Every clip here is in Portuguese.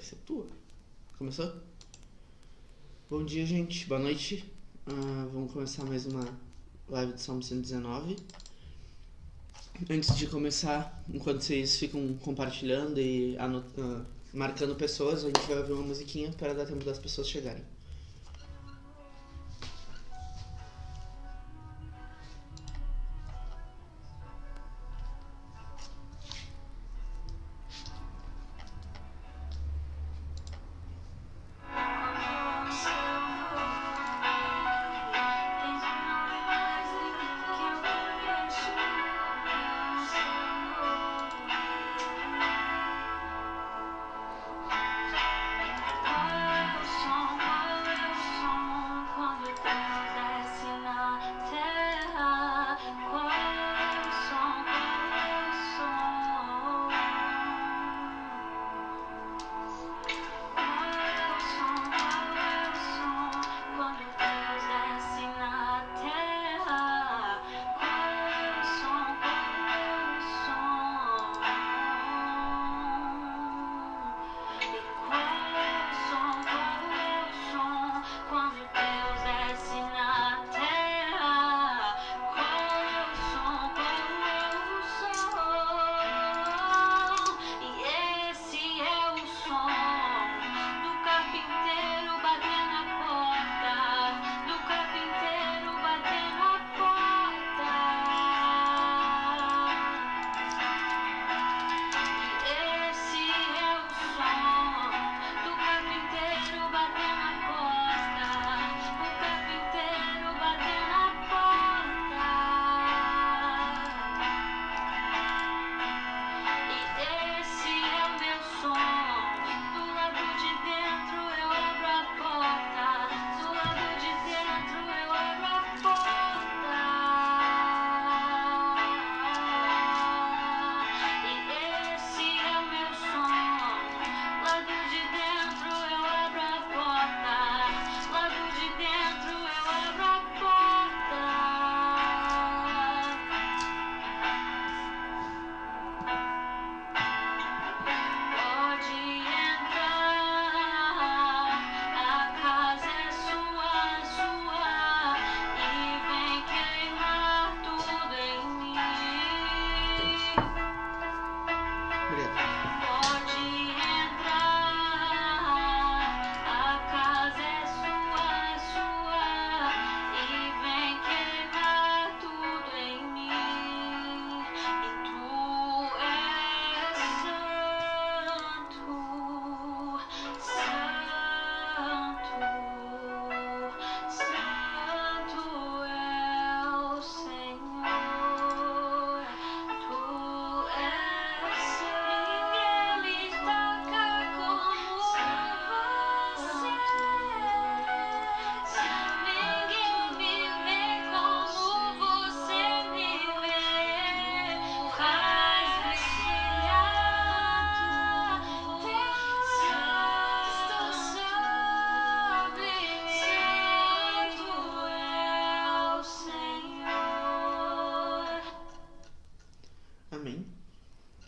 vai ser tua. Começou? Bom dia, gente. Boa noite. Vamos começar mais uma live do Salmo 119. Antes de começar, enquanto vocês ficam compartilhando e marcando pessoas, a gente vai ouvir uma musiquinha para dar tempo das pessoas chegarem.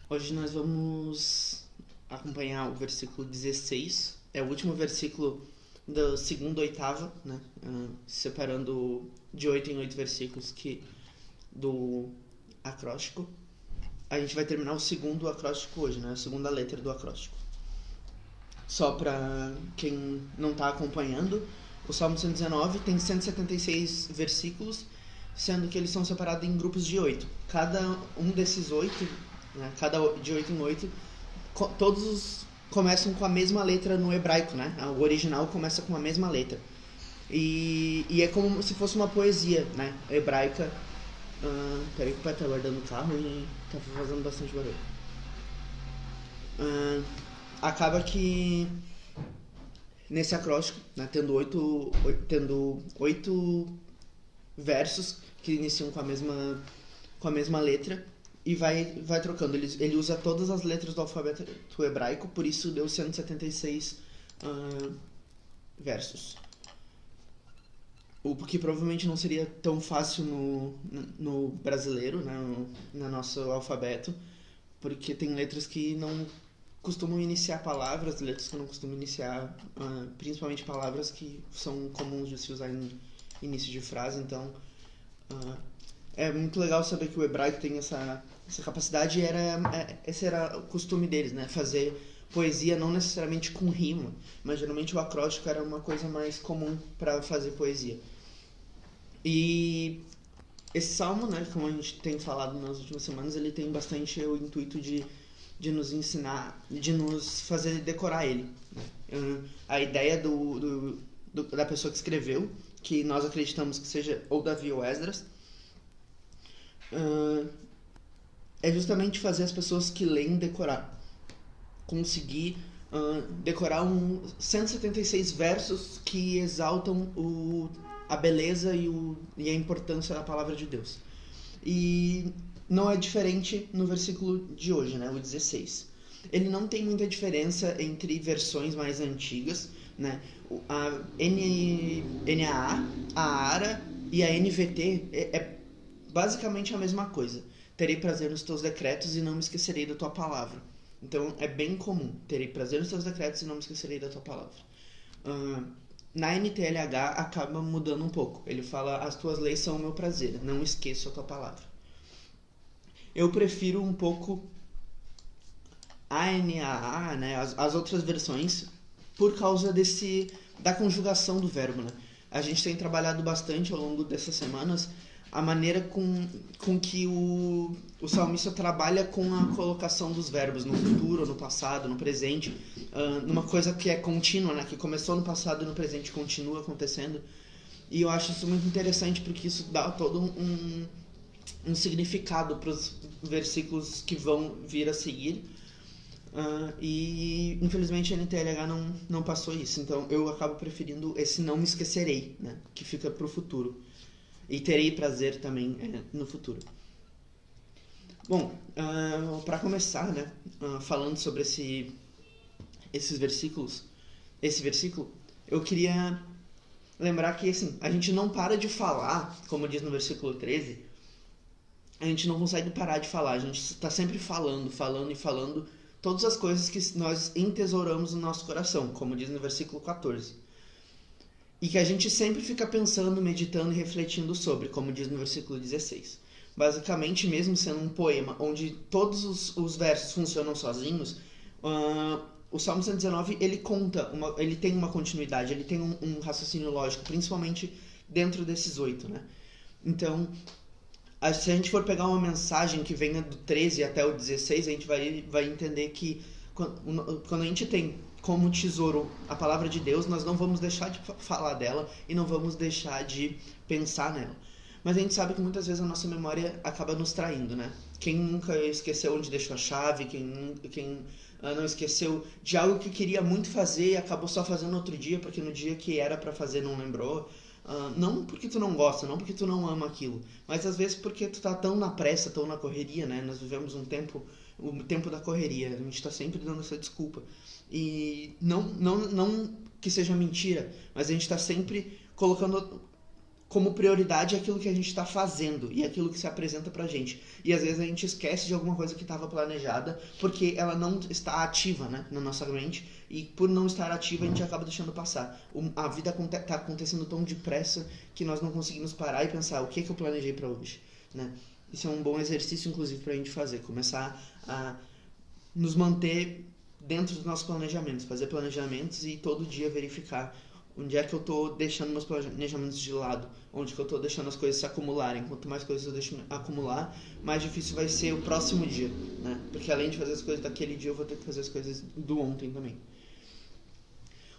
Hoje nós vamos acompanhar o versículo 16, é o último versículo do segundo oitavo, né? Separando de 8 em 8 versículos do acróstico. A gente vai terminar o segundo acróstico hoje, né? A segunda letra do acróstico. Só para quem não está acompanhando, o Salmo 119 tem 176 versículos, sendo que eles são separados em grupos de 8. Cada um desses 8... cada de 8 em 8, todos começam com a mesma letra no hebraico, né? O original começa com a mesma letra. E é como se fosse uma poesia, né? Hebraica. Peraí que o pai tá guardando o carro e tá fazendo bastante barulho. Acaba que nesse acróstico, né, tendo oito versos que iniciam com a mesma letra, e vai trocando. Ele usa todas as letras do alfabeto hebraico, por isso deu 176 versos. O que provavelmente não seria tão fácil no brasileiro, né, no nosso alfabeto, porque tem letras que costumam iniciar palavras, letras que eu não costumo iniciar, principalmente palavras que são comuns de se usar em início de frase, então é muito legal saber que o hebraico tem essa capacidade e esse era o costume deles, né? Fazer poesia não necessariamente com rima, mas geralmente o acróstico era uma coisa mais comum para fazer poesia. E esse salmo, né, como a gente tem falado nas últimas semanas, ele tem bastante o intuito de nos ensinar, de nos fazer decorar ele, né? A ideia da pessoa que escreveu, que nós acreditamos que seja ou Davi ou Esdras, é justamente fazer as pessoas que leem decorar. Conseguir decorar 176 versos que exaltam a beleza e a importância da palavra de Deus. E não é diferente no versículo de hoje, né, o 16. Ele não tem muita diferença entre versões mais antigas, né? A NAA, a ARA e a NVT é basicamente a mesma coisa. Terei prazer nos teus decretos e não me esquecerei da tua palavra. Então é bem comum. Terei prazer nos teus decretos e não me esquecerei da tua palavra. Na NTLH acaba mudando um pouco. Ele fala, as tuas leis são o meu prazer, não esqueço a tua palavra. Eu prefiro um pouco a NAA, né, as outras versões, por causa da conjugação do verbo, né? A gente tem trabalhado bastante ao longo dessas semanas a maneira com que o salmista trabalha com a colocação dos verbos no futuro, no passado, no presente, numa coisa que é contínua, né? Que começou no passado e no presente continua acontecendo. E eu acho isso muito interessante porque isso dá todo um significado para os versículos que vão vir a seguir. E infelizmente a NTLH não passou isso, então eu acabo preferindo esse não me esquecerei, né? Que fica para o futuro. E terei prazer também no futuro. Bom, para começar, né, falando sobre esses versículos, esse versículo, eu queria lembrar que assim, a gente não para de falar, como diz no versículo 13, a gente não consegue parar de falar, a gente está sempre falando e falando todas as coisas que nós entesouramos no nosso coração, como diz no versículo 14. E que a gente sempre fica pensando, meditando e refletindo sobre, como diz no versículo 16. Basicamente, mesmo sendo um poema onde todos os versos funcionam sozinhos, o Salmo 119 ele tem uma continuidade, ele tem um raciocínio lógico, principalmente dentro desses 8, né? Então, se a gente for pegar uma mensagem que venha do 13 até o 16, a gente vai entender que quando a gente tem como tesouro a palavra de Deus, nós não vamos deixar de falar dela e não vamos deixar de pensar nela. Mas a gente sabe que muitas vezes a nossa memória acaba nos traindo, né? Quem nunca esqueceu onde deixou a chave, quem não esqueceu de algo que queria muito fazer e acabou só fazendo outro dia, porque no dia que era pra fazer não lembrou. Não porque tu não gosta, não porque tu não ama aquilo, mas às vezes porque tu tá tão na pressa, tão na correria, né? Nós vivemos o tempo da correria, a gente tá sempre dando essa desculpa. E não que seja mentira, mas a gente tá sempre colocando como prioridade aquilo que a gente está fazendo e aquilo que se apresenta pra gente. E às vezes a gente esquece de alguma coisa que estava planejada porque ela não está ativa, né, na nossa mente, e por não estar ativa a gente acaba deixando passar. A vida está acontecendo tão depressa que nós não conseguimos parar e pensar o que eu planejei para hoje, né? Isso é um bom exercício, inclusive, para a gente fazer, começar a nos manter dentro dos nossos planejamentos, fazer planejamentos e todo dia verificar onde é que eu estou deixando meus planejamentos de lado, onde que eu estou deixando as coisas se acumularem. Quanto mais coisas eu deixo acumular, mais difícil vai ser o próximo dia, né? Porque além de fazer as coisas daquele dia, eu vou ter que fazer as coisas do ontem também.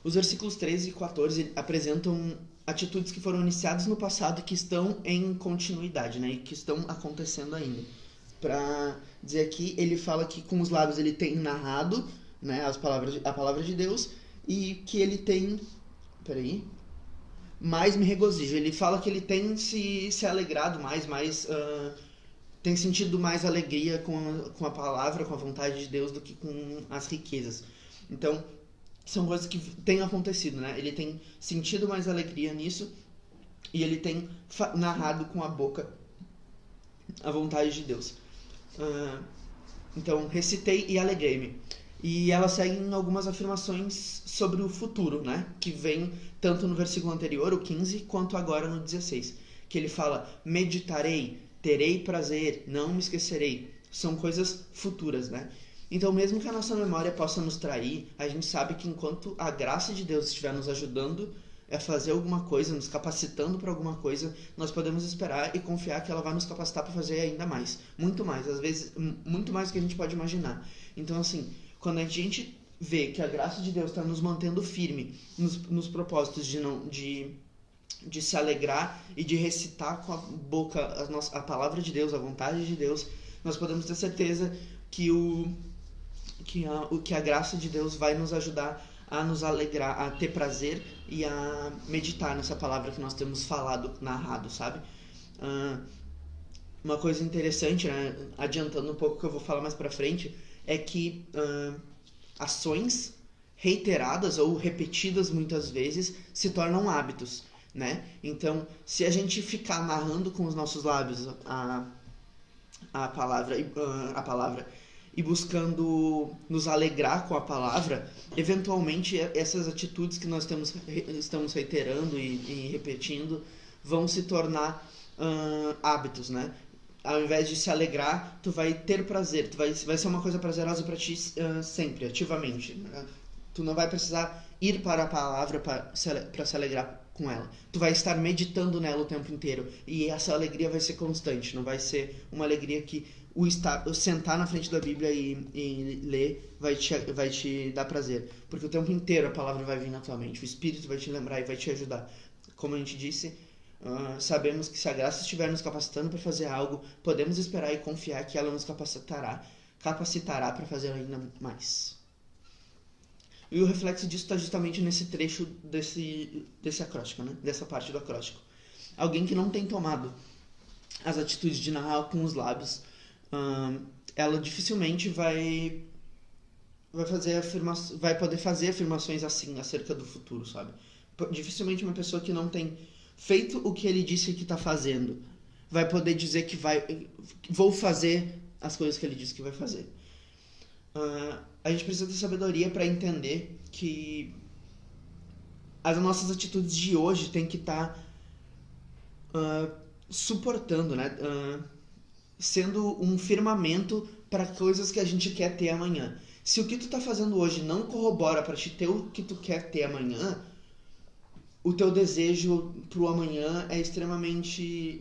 Os versículos 13 e 14 apresentam atitudes que foram iniciadas no passado e que estão em continuidade, né? E que estão acontecendo ainda. Para dizer aqui, ele fala que com os lábios ele tem narrado, né, a palavra de Deus, e que ele tem... mais me regozijo. Ele fala que ele tem se alegrado mais tem sentido mais alegria com a palavra, com a vontade de Deus do que com as riquezas. Então, são coisas que têm acontecido, né? Ele tem sentido mais alegria nisso e ele tem narrado com a boca a vontade de Deus. Então, recitei e alegrei-me. E ela segue em algumas afirmações sobre o futuro, né? Que vem tanto no versículo anterior, o 15, quanto agora no 16. Que ele fala, meditarei, terei prazer, não me esquecerei. São coisas futuras, né? Então, mesmo que a nossa memória possa nos trair, a gente sabe que enquanto a graça de Deus estiver nos ajudando a fazer alguma coisa, nos capacitando para alguma coisa, nós podemos esperar e confiar que ela vai nos capacitar para fazer ainda mais. Muito mais, às vezes, muito mais do que a gente pode imaginar. Então, assim, quando a gente vê que a graça de Deus está nos mantendo firme nos propósitos de se alegrar e de recitar com a boca a palavra de Deus, a vontade de Deus, nós podemos ter certeza que a graça de Deus vai nos ajudar a nos alegrar, a ter prazer e a meditar nessa palavra que nós temos falado, narrado, sabe? Uma coisa interessante, né, adiantando um pouco que eu vou falar mais pra frente, é que ações reiteradas ou repetidas muitas vezes se tornam hábitos, né? Então, se a gente ficar narrando com os nossos lábios a palavra e buscando nos alegrar com a palavra, eventualmente essas atitudes que nós estamos reiterando e repetindo vão se tornar hábitos, né? Ao invés de se alegrar, tu vai ter prazer, vai ser uma coisa prazerosa para ti sempre, ativamente. Tu não vai precisar ir para a palavra para se alegrar com ela. Tu vai estar meditando nela o tempo inteiro e essa alegria vai ser constante, não vai ser uma alegria que o sentar na frente da Bíblia e ler vai te dar prazer, porque o tempo inteiro a palavra vai vir na tua mente, o Espírito vai te lembrar e vai te ajudar. Como a gente disse, sabemos que se a graça estiver nos capacitando para fazer algo, podemos esperar e confiar que ela nos capacitará para fazer ainda mais. E o reflexo disso está justamente nesse trecho desse acróstico, né? Dessa parte do acróstico. Alguém que não tem tomado as atitudes de narrar com os lábios, ela dificilmente vai poder fazer afirmações assim acerca do futuro, sabe? Dificilmente uma pessoa que não tem feito o que ele disse que está fazendo vai poder dizer que vou fazer as coisas que ele disse que vai fazer. A gente precisa ter sabedoria para entender que as nossas atitudes de hoje têm que estar suportando, né? Sendo um firmamento para coisas que a gente quer ter amanhã. Se o que tu tá fazendo hoje não corrobora para te ter o que tu quer ter amanhã, o teu desejo pro amanhã é extremamente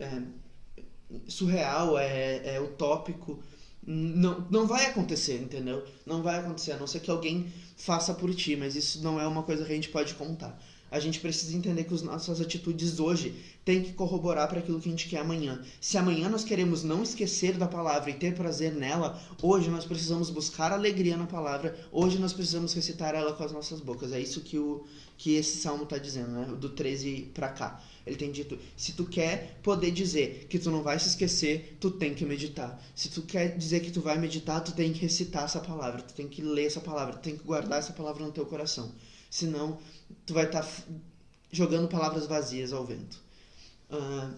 surreal, é utópico. Não vai acontecer, entendeu? Não vai acontecer, a não ser que alguém faça por ti, mas isso não é uma coisa que a gente pode contar. A gente precisa entender que as nossas atitudes hoje têm que corroborar para aquilo que a gente quer amanhã. Se amanhã nós queremos não esquecer da palavra e ter prazer nela, hoje nós precisamos buscar alegria na palavra, hoje nós precisamos recitar ela com as nossas bocas. É isso que esse salmo está dizendo, né? Do 13 para cá. Ele tem dito, se tu quer poder dizer que tu não vai se esquecer, tu tem que meditar. Se tu quer dizer que tu vai meditar, tu tem que recitar essa palavra, tu tem que ler essa palavra, tu tem que guardar essa palavra no teu coração. Senão, tu vai estar jogando palavras vazias ao vento.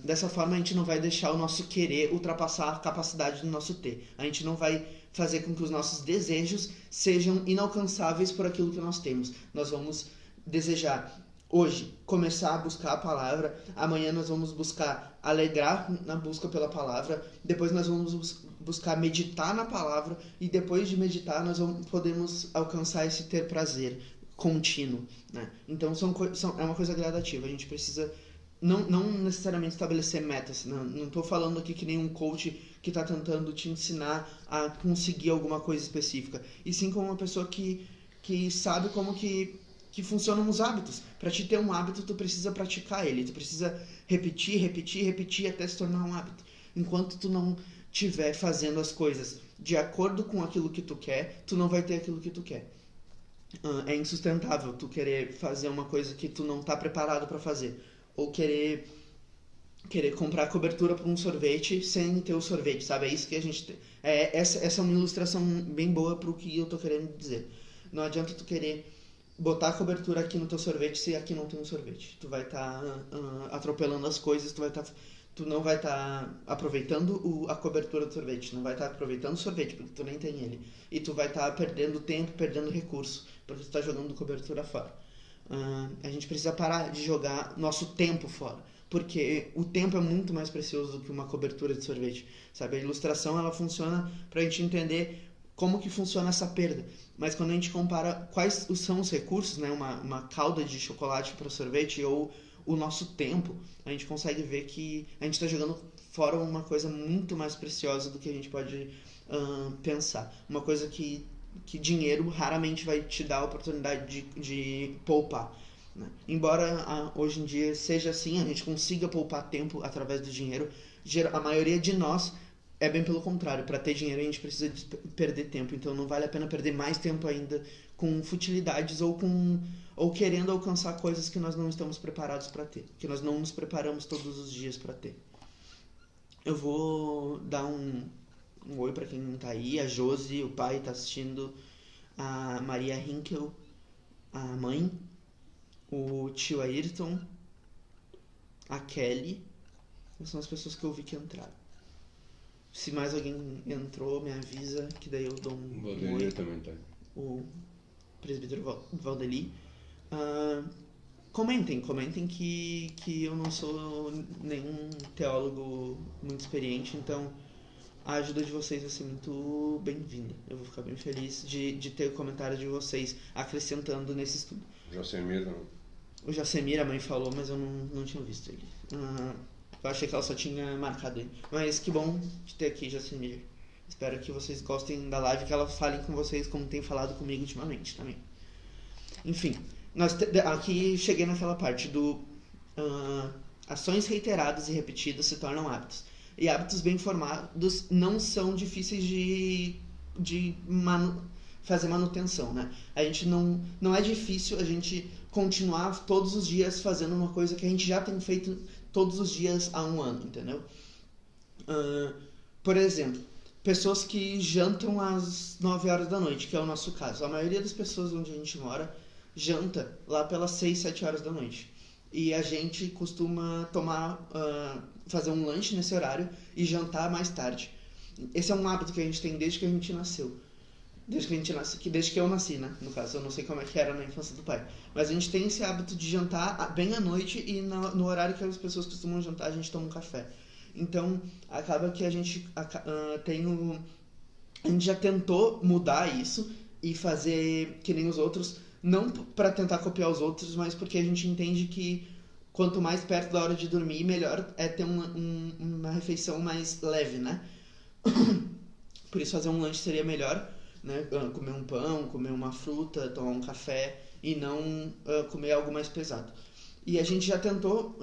Dessa forma, a gente não vai deixar o nosso querer ultrapassar a capacidade do nosso ter. A gente não vai fazer com que os nossos desejos sejam inalcançáveis por aquilo que nós temos. Nós vamos desejar hoje começar a buscar a palavra, amanhã nós vamos buscar alegrar na busca pela palavra, depois nós vamos buscar meditar na palavra e depois de meditar nós podemos alcançar esse ter prazer contínuo, né? Então é uma coisa gradativa, a gente precisa não necessariamente estabelecer metas, não estou falando aqui que nem um coach que está tentando te ensinar a conseguir alguma coisa específica, e sim como uma pessoa que sabe como que funcionam os hábitos. Para te ter um hábito, tu precisa praticar ele, tu precisa repetir até se tornar um hábito. Enquanto tu não estiver fazendo as coisas de acordo com aquilo que tu quer, tu não vai ter aquilo que tu quer. É insustentável tu querer fazer uma coisa que tu não tá preparado para fazer, ou querer comprar cobertura para um sorvete sem ter o sorvete, sabe? É isso que a gente tem. Essa é uma ilustração bem boa pro que eu tô querendo dizer. Não adianta tu querer botar a cobertura aqui no teu sorvete se aqui não tem um sorvete. Tu vai estar atropelando as coisas, tu vai estar tu não vai estar aproveitando a cobertura do sorvete, não vai estar aproveitando o sorvete, porque tu nem tem ele. E tu vai estar perdendo tempo, perdendo recurso, porque tu está jogando cobertura fora. A gente precisa parar de jogar nosso tempo fora, porque o tempo é muito mais precioso do que uma cobertura de sorvete, sabe? A ilustração, ela funciona para a gente entender como que funciona essa perda. Mas quando a gente compara quais são os recursos, né, uma calda de chocolate para sorvete ou o nosso tempo, a gente consegue ver que a gente está jogando fora uma coisa muito mais preciosa do que a gente pode pensar. Uma coisa que dinheiro raramente vai te dar a oportunidade de poupar. Né? Embora hoje em dia seja assim, a gente consiga poupar tempo através do dinheiro, a maioria de nós é bem pelo contrário. Para ter dinheiro a gente precisa de perder tempo, então não vale a pena perder mais tempo ainda com futilidades ou querendo alcançar coisas que nós não estamos preparados para ter, que nós não nos preparamos todos os dias para ter. Eu vou dar um oi para quem não tá aí, a Josi, o pai tá assistindo, a Maria Hinkel, a mãe, o tio Ayrton, a Kelly. Essas são as pessoas que eu vi que entraram. Se mais alguém entrou, me avisa, que daí eu dou um oi. Também tá. O presbítero Valdeli. Comentem que eu não sou nenhum teólogo muito experiente, então a ajuda de vocês vai ser muito bem-vinda. Eu vou ficar bem feliz de ter o comentário de vocês acrescentando nesse estudo. O Jacemir, a mãe falou, mas eu não tinha visto ele. Eu achei que ela só tinha marcado ele. Mas que bom de ter aqui, Jacemir. Espero que vocês gostem da live, que ela fale com vocês como tem falado comigo ultimamente também. Enfim, aqui cheguei naquela parte do ações reiteradas e repetidas se tornam hábitos. E hábitos bem formados não são difíceis de fazer manutenção, né? A gente não é difícil a gente continuar todos os dias fazendo uma coisa que a gente já tem feito todos os dias há um ano, entendeu? Por exemplo, pessoas que jantam às 9 horas da noite, que é o nosso caso. A maioria das pessoas onde a gente mora janta lá pelas 6, 7 horas da noite. E a gente costuma fazer um lanche nesse horário e jantar mais tarde. Esse é um hábito que a gente tem desde que a gente nasceu. Desde que eu nasci, né? No caso, eu não sei como é que era na infância do pai. Mas a gente tem esse hábito de jantar bem à noite e no horário que as pessoas costumam jantar, a gente toma um café. Então, acaba que a gente a gente já tentou mudar isso e fazer que nem os outros, não para tentar copiar os outros, mas porque a gente entende que quanto mais perto da hora de dormir, melhor é ter uma refeição mais leve, né? Por isso fazer um lanche seria melhor, né? Comer um pão, comer uma fruta, tomar um café e não comer algo mais pesado. E a gente já tentou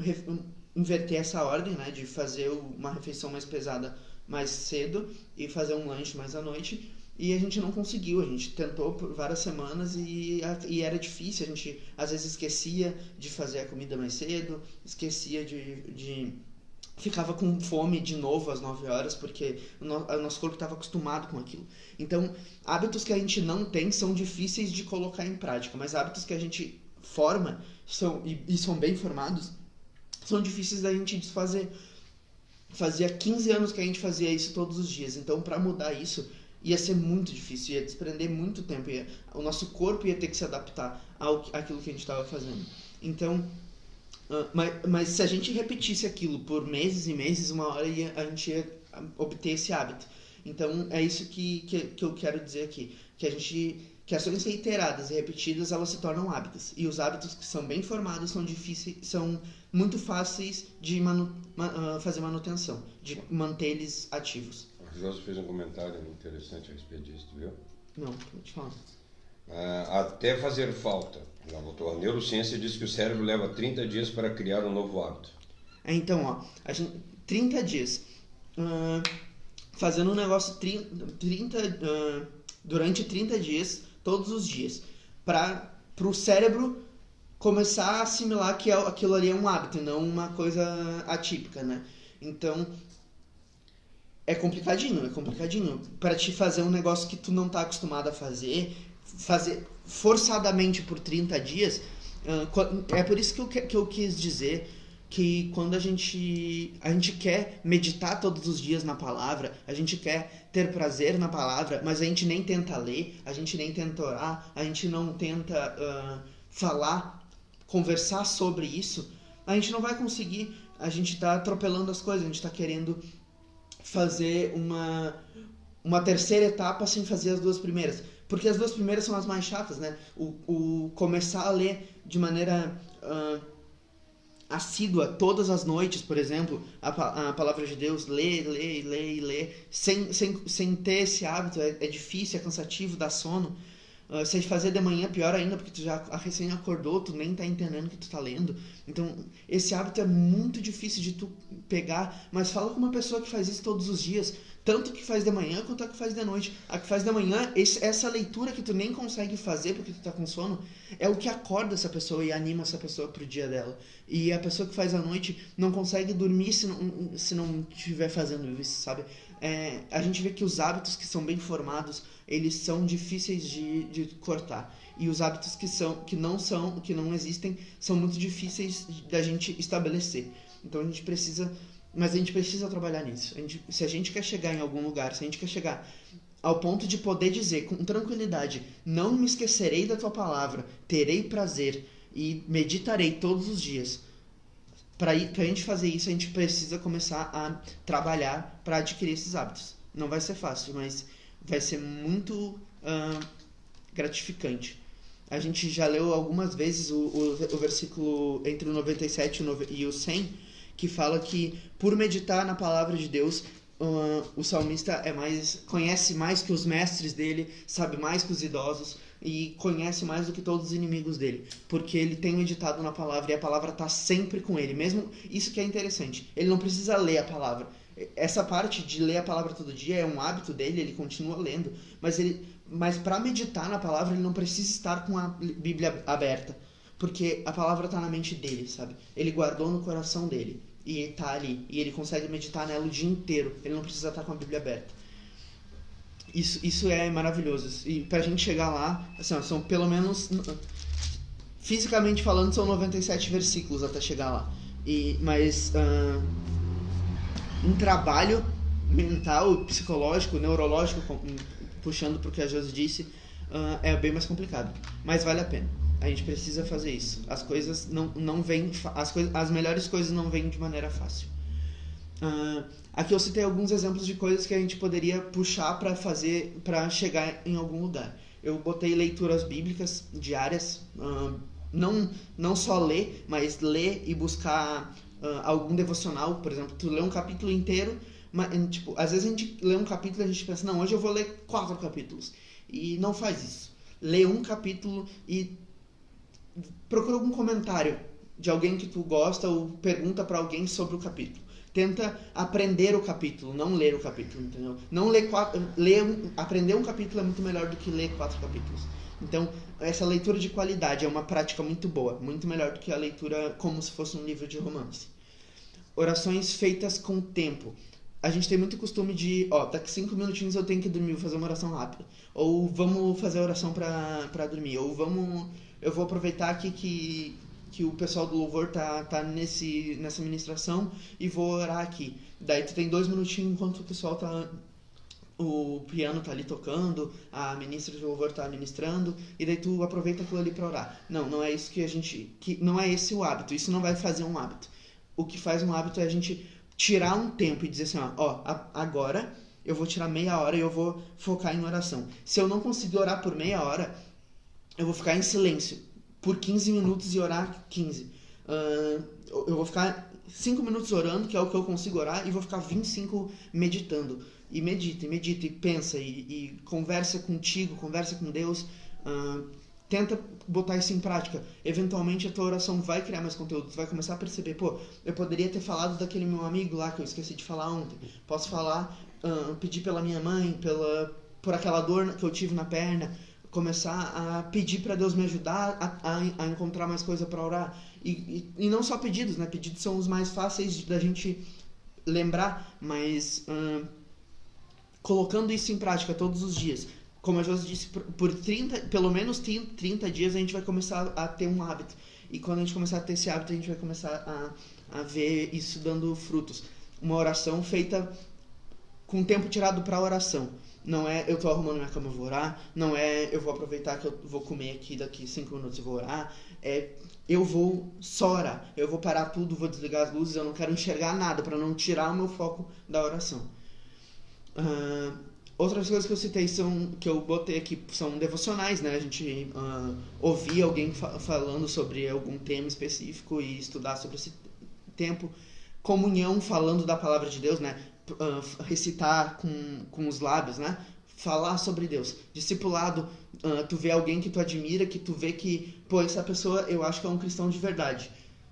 inverter essa ordem, né? De fazer uma refeição mais pesada mais cedo e fazer um lanche mais à noite. E a gente não conseguiu, a gente tentou por várias semanas e era difícil, a gente às vezes esquecia de fazer a comida mais cedo, esquecia ficava com fome de novo às 9 horas, porque o nosso corpo estava acostumado com aquilo. Então, hábitos que a gente não tem são difíceis de colocar em prática, mas hábitos que a gente forma e são bem formados, são difíceis da gente desfazer. Fazia 15 anos que a gente fazia isso todos os dias, então para mudar isso ia ser muito difícil, ia desprender muito tempo, o nosso corpo ia ter que se adaptar àquilo que a gente estava fazendo. Então, mas se a gente repetisse aquilo por meses e meses, uma hora a gente ia obter esse hábito. Então, é isso que eu quero dizer aqui, que ações reiteradas e repetidas, elas se tornam hábitos. E os hábitos que são bem formados são muito fáceis de fazer manutenção, de manter eles ativos. O José fez um comentário interessante a respeito disso, tu viu? Não, vou te falar. Até fazer falta. Já voltou. A neurociência diz que o cérebro leva 30 dias para criar um novo hábito. Então, 30 dias. Fazendo um negócio durante 30 dias, todos os dias, para o cérebro começar a assimilar que aquilo ali é um hábito, não uma coisa atípica, né? Então, é complicadinho. Para te fazer um negócio que tu não tá acostumado a fazer forçadamente por 30 dias, é por isso que eu quis dizer que quando a gente quer meditar todos os dias na palavra, a gente quer ter prazer na palavra, mas a gente nem tenta ler, a gente nem tenta orar, a gente não tenta falar, conversar sobre isso, a gente não vai conseguir. A gente está atropelando as coisas, a gente está querendo fazer uma terceira etapa sem fazer as duas primeiras. Porque as duas primeiras são as mais chatas, né? O começar a ler de maneira assídua todas as noites, por exemplo, a palavra de Deus, ler, sem ter esse hábito, é difícil, é cansativo, dá sono. Se fazer de manhã, pior ainda, porque tu já recém acordou, tu nem tá entendendo o que tu tá lendo. Então, esse hábito é muito difícil de tu pegar, mas fala com uma pessoa que faz isso todos os dias, tanto que faz de manhã quanto a que faz de noite. A que faz de manhã, essa leitura que tu nem consegue fazer porque tu tá com sono, é o que acorda essa pessoa e anima essa pessoa pro dia dela. E a pessoa que faz à noite não consegue dormir se não estiver fazendo isso, sabe? A gente vê que os hábitos que são bem formados, eles são difíceis de cortar. E os hábitos que não existem, são muito difíceis da gente estabelecer. Então a gente precisa trabalhar nisso. Se a gente quer chegar em algum lugar, se a gente quer chegar ao ponto de poder dizer com tranquilidade, não me esquecerei da tua palavra, terei prazer e meditarei todos os dias. Para a gente fazer isso, a gente precisa começar a trabalhar para adquirir esses hábitos. Não vai ser fácil, mas vai ser muito gratificante. A gente já leu algumas vezes o versículo entre o 97 e o 100, que fala que por meditar na palavra de Deus, o salmista conhece mais que os mestres dele, sabe mais que os idosos e conhece mais do que todos os inimigos dele, porque ele tem meditado na palavra e a palavra está sempre com ele. Mesmo isso que é interessante, ele não precisa ler a palavra. Essa parte de ler a palavra todo dia é um hábito dele, ele continua lendo, mas para meditar na palavra ele não precisa estar com a Bíblia aberta, porque a palavra está na mente dele, sabe? Ele guardou no coração dele e está ali, e ele consegue meditar nela o dia inteiro, ele não precisa estar com a Bíblia aberta. Isso é maravilhoso. E pra gente chegar lá, assim, são pelo menos, fisicamente falando, são 97 versículos até chegar lá. Mas um trabalho mental, psicológico, neurológico, puxando pro que a Josi disse, é bem mais complicado. Mas vale a pena. A gente precisa fazer isso. As coisas não vêm, as melhores coisas não vêm de maneira fácil. Aqui eu citei alguns exemplos de coisas que a gente poderia puxar para fazer, para chegar em algum lugar. Eu botei leituras bíblicas diárias, não só ler, mas ler e buscar algum devocional. Por exemplo, tu lê um capítulo inteiro, mas, tipo, às vezes a gente lê um capítulo e a gente pensa, não, hoje eu vou ler 4 capítulos. E não faz isso. Lê um capítulo e procura algum comentário de alguém que tu gosta ou pergunta para alguém sobre o capítulo. Tenta aprender o capítulo, não ler o capítulo, entendeu? Não aprender um capítulo é muito melhor do que ler 4 capítulos. Então, essa leitura de qualidade é uma prática muito boa, muito melhor do que a leitura como se fosse um livro de romance. Orações feitas com tempo. A gente tem muito costume de, daqui 5 minutinhos eu tenho que dormir, vou fazer uma oração rápida. Ou vamos fazer a oração pra dormir. Ou eu vou aproveitar aqui que o pessoal do louvor tá nessa ministração e vou orar aqui. Daí tu tem 2 minutinhos enquanto o pessoal o piano tá ali tocando, a ministra de louvor tá ministrando, e daí tu aproveita aquilo ali pra orar. Não é isso não é esse o hábito, isso não vai fazer um hábito. O que faz um hábito é a gente tirar um tempo e dizer assim, agora eu vou tirar meia hora e eu vou focar em oração. Se eu não conseguir orar por meia hora, eu vou ficar em silêncio por 15 minutos e orar 15. Eu vou ficar 5 minutos orando, que é o que eu consigo orar, e vou ficar 25 meditando. E medita, e pensa, e conversa contigo, conversa com Deus. Tenta botar isso em prática. Eventualmente a tua oração vai criar mais conteúdo. Tu vai começar a perceber, eu poderia ter falado daquele meu amigo lá que eu esqueci de falar ontem. Posso falar, pedir pela minha mãe, por aquela dor que eu tive na perna. Começar a pedir para Deus me ajudar a encontrar mais coisa para orar. E não só pedidos, né? Pedidos são os mais fáceis da gente lembrar, mas colocando isso em prática todos os dias. Como a Josi disse, pelo menos 30 dias a gente vai começar a ter um hábito. E quando a gente começar a ter esse hábito, a gente vai começar a ver isso dando frutos. Uma oração feita com tempo tirado para oração. Não é eu tô arrumando minha cama, eu vou orar. Não é eu vou aproveitar que eu vou comer aqui daqui 5 minutos e vou orar. É eu vou só orar. Eu vou parar tudo, vou desligar as luzes, eu não quero enxergar nada para não tirar o meu foco da oração. Outras coisas que eu citei que eu botei aqui são devocionais, né? A gente ouvir alguém falando sobre algum tema específico e estudar sobre esse tempo. Comunhão, falando da palavra de Deus, né? Recitar com os lábios, né? Falar sobre Deus. Discipulado, tu vê alguém que tu admira, que tu vê que, pô, essa pessoa eu acho que é um cristão de verdade.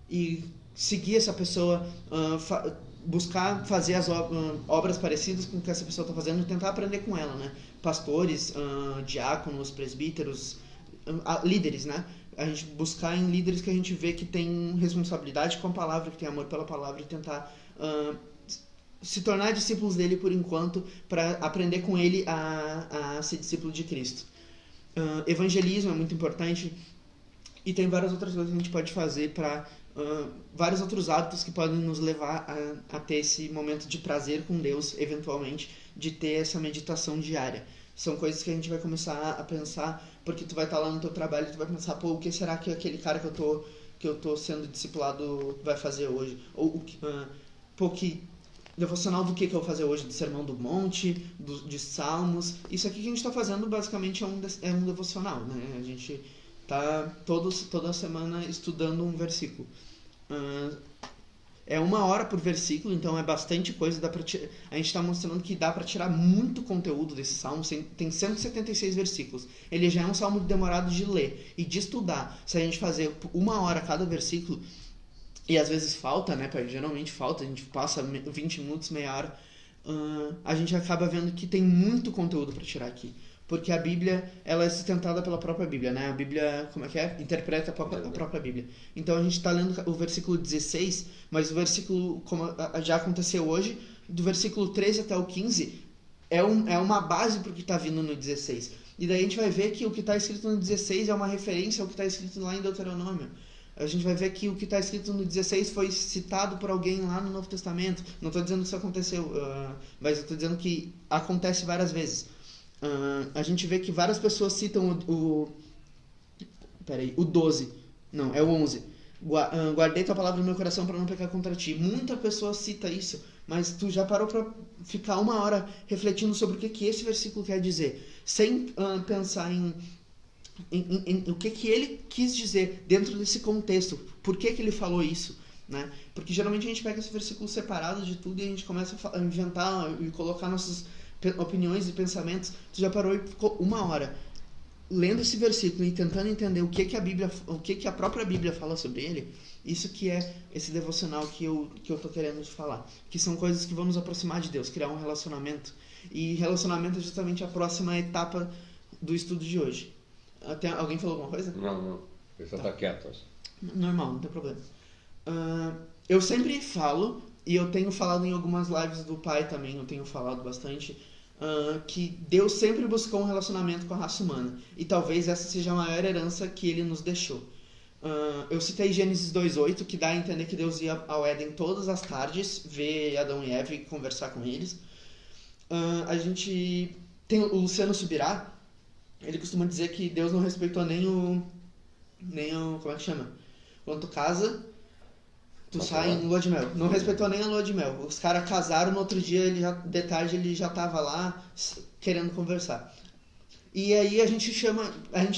E seguir essa pessoa, buscar fazer as obras parecidas com o que essa pessoa está fazendo e tentar aprender com ela, né? Pastores, diáconos, presbíteros, líderes, né? A gente buscar em líderes que a gente vê que tem responsabilidade com a palavra, que tem amor pela palavra e tentar se tornar discípulos dele por enquanto, para aprender com ele a ser discípulo de Cristo. Evangelismo é muito importante e tem várias outras coisas que a gente pode fazer para vários outros hábitos que podem nos levar a ter esse momento de prazer com Deus, eventualmente, de ter essa meditação diária. São coisas que a gente vai começar a pensar, porque tu vai estar lá no teu trabalho e tu vai pensar, pô, o que será que aquele cara que eu tô sendo discipulado vai fazer hoje? Ou, pô, que devocional do que eu vou fazer hoje? Do Sermão do Monte, de Salmos. Isso aqui que a gente está fazendo basicamente é um devocional, né? A gente tá toda semana estudando um versículo. É 1 hora por versículo, então é bastante coisa. A gente está mostrando que dá para tirar muito conteúdo desse salmo. Tem 176 versículos. Ele já é um salmo demorado de ler e de estudar. Se a gente fazer 1 hora cada versículo, e às vezes falta, né? Geralmente falta, a gente passa 20 minutos, meia hora, a gente acaba vendo que tem muito conteúdo para tirar aqui. Porque a Bíblia, ela é sustentada pela própria Bíblia, né? A Bíblia, como é que é? Interpreta a própria Bíblia. Então a gente está lendo o versículo 16, mas o versículo, como já aconteceu hoje, do versículo 13 até o 15, é uma base para o que está vindo no 16. E daí a gente vai ver que o que está escrito no 16 é uma referência ao que está escrito lá em Deuteronômio. A gente vai ver que o que está escrito no 16 foi citado por alguém lá no Novo Testamento. Não estou dizendo que isso aconteceu, mas eu estou dizendo que acontece várias vezes. A gente vê que várias pessoas citam o 12. Não, é o 11. Guardei tua palavra no meu coração para não pecar contra ti. Muita pessoa cita isso, mas tu já parou para ficar 1 hora refletindo sobre o que esse versículo quer dizer, sem pensar em o que ele quis dizer dentro desse contexto, por que ele falou isso, né? Porque geralmente a gente pega esse versículo separado de tudo e a gente começa a inventar e colocar nossas opiniões e pensamentos. Tu já parou e ficou 1 hora lendo esse versículo e tentando entender o que a própria Bíblia fala sobre ele. Isso que é esse devocional que eu tô querendo te falar, que são coisas que vão nos aproximar de Deus, criar um relacionamento. E relacionamento é justamente a próxima etapa do estudo de hoje. Alguém falou alguma coisa? Não. Ele só tá quieto. Normal, não tem problema. Eu sempre falo, e eu tenho falado em algumas lives do pai também, eu tenho falado bastante, que Deus sempre buscou um relacionamento com a raça humana. E talvez essa seja a maior herança que ele nos deixou. Eu citei Gênesis 2:8, que dá a entender que Deus ia ao Éden todas as tardes, ver Adão e Eva e conversar com eles. A gente tem o Luciano Subirá. Ele costuma dizer que Deus não respeitou nem o como é que chama? Quando tu casa, tu sai em lua de mel. Não respeitou nem a lua de mel. Os caras casaram, no outro dia, de tarde, ele já tava lá querendo conversar. E aí a gente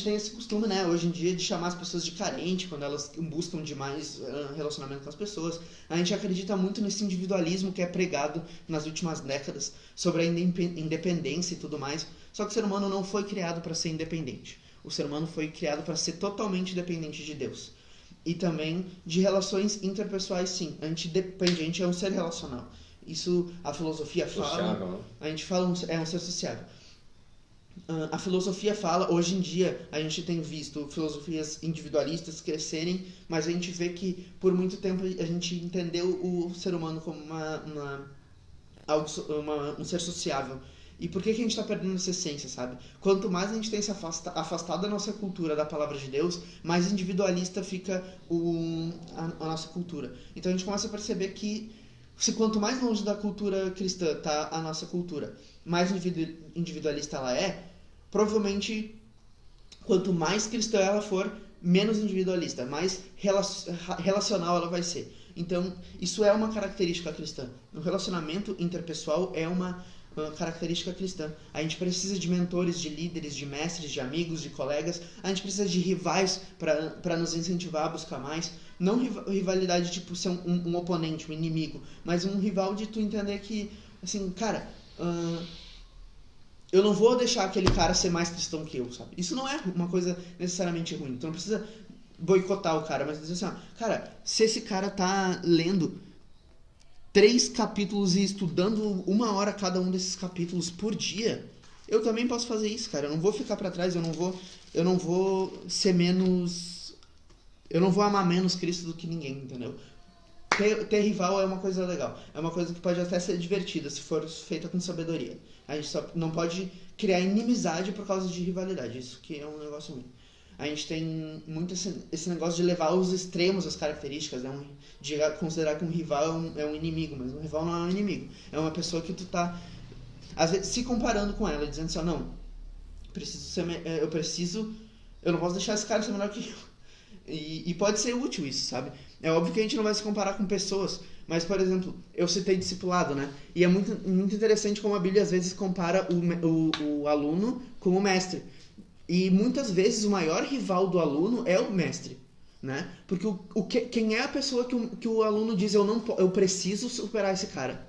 tem esse costume, né, hoje em dia, de chamar as pessoas de carente, quando elas buscam demais relacionamento com as pessoas. A gente acredita muito nesse individualismo que é pregado nas últimas décadas, sobre a independência e tudo mais. Só que o ser humano não foi criado para ser independente. O ser humano foi criado para ser totalmente dependente de Deus. E também de relações interpessoais, sim. A gente é um ser relacional. Isso a filosofia fala. Sociável, né? A gente fala é um ser sociável. A filosofia fala, hoje em dia, a gente tem visto filosofias individualistas crescerem, mas a gente vê que por muito tempo a gente entendeu o ser humano como um ser sociável. E por que a gente está perdendo essa essência, sabe? Quanto mais a gente tem se afastado da nossa cultura, da palavra de Deus, mais individualista fica a nossa cultura. Então a gente começa a perceber que quanto mais longe da cultura cristã tá a nossa cultura, mais individualista ela é, provavelmente quanto mais cristã ela for, menos individualista, mais relacional ela vai ser. Então, isso é uma característica cristã. O relacionamento interpessoal é uma característica cristã. A gente precisa de mentores, de líderes, de mestres, de amigos, de colegas. A gente precisa de rivais para nos incentivar a buscar mais. Não rivalidade tipo ser um oponente, um inimigo, mas um rival de tu entender que, assim, cara, eu não vou deixar aquele cara ser mais cristão que eu, sabe? Isso não é uma coisa necessariamente ruim. Tu não precisa boicotar o cara, mas dizer assim, ó, cara, se esse cara tá lendo 3 capítulos e estudando 1 hora cada um desses capítulos por dia, eu também posso fazer isso, cara. Eu não vou ficar pra trás, eu não vou ser menos... Eu não vou amar menos Cristo do que ninguém, entendeu? Ter rival é uma coisa legal. É uma coisa que pode até ser divertida, se for feita com sabedoria. A gente só não pode criar inimizade por causa de rivalidade. Isso que é um negócio ruim. A gente tem muito esse negócio de levar aos extremos as características, né? De considerar que um rival é um inimigo, mas um rival não é um inimigo. É uma pessoa que tu tá, às vezes, se comparando com ela, dizendo assim, não, eu não posso deixar esse cara ser melhor que eu. E pode ser útil isso, sabe? É óbvio que a gente não vai se comparar com pessoas, mas, por exemplo, eu citei discipulado, né? E é muito, muito interessante como a Bíblia às vezes compara o aluno com o mestre. E muitas vezes o maior rival do aluno é o mestre, né? Porque quem é a pessoa que o aluno diz eu preciso superar esse cara?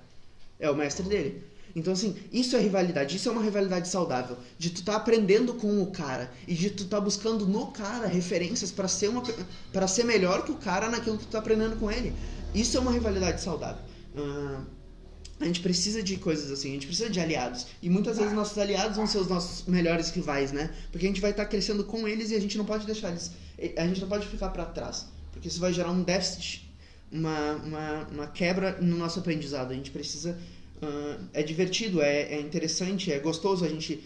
É o mestre dele. Então, assim, isso é rivalidade, isso é uma rivalidade saudável. De tu tá aprendendo com o cara e de tu tá buscando no cara referências para ser melhor que o cara naquilo que tu tá aprendendo com ele. Isso é uma rivalidade saudável. A gente precisa de coisas assim, a gente precisa de aliados. E muitas vezes nossos aliados vão ser os nossos melhores rivais, né? Porque a gente vai estar crescendo com eles e a gente não pode deixar eles... A gente não pode ficar para trás. Porque isso vai gerar um déficit, uma quebra no nosso aprendizado. A gente precisa... é divertido, é interessante, é gostoso a gente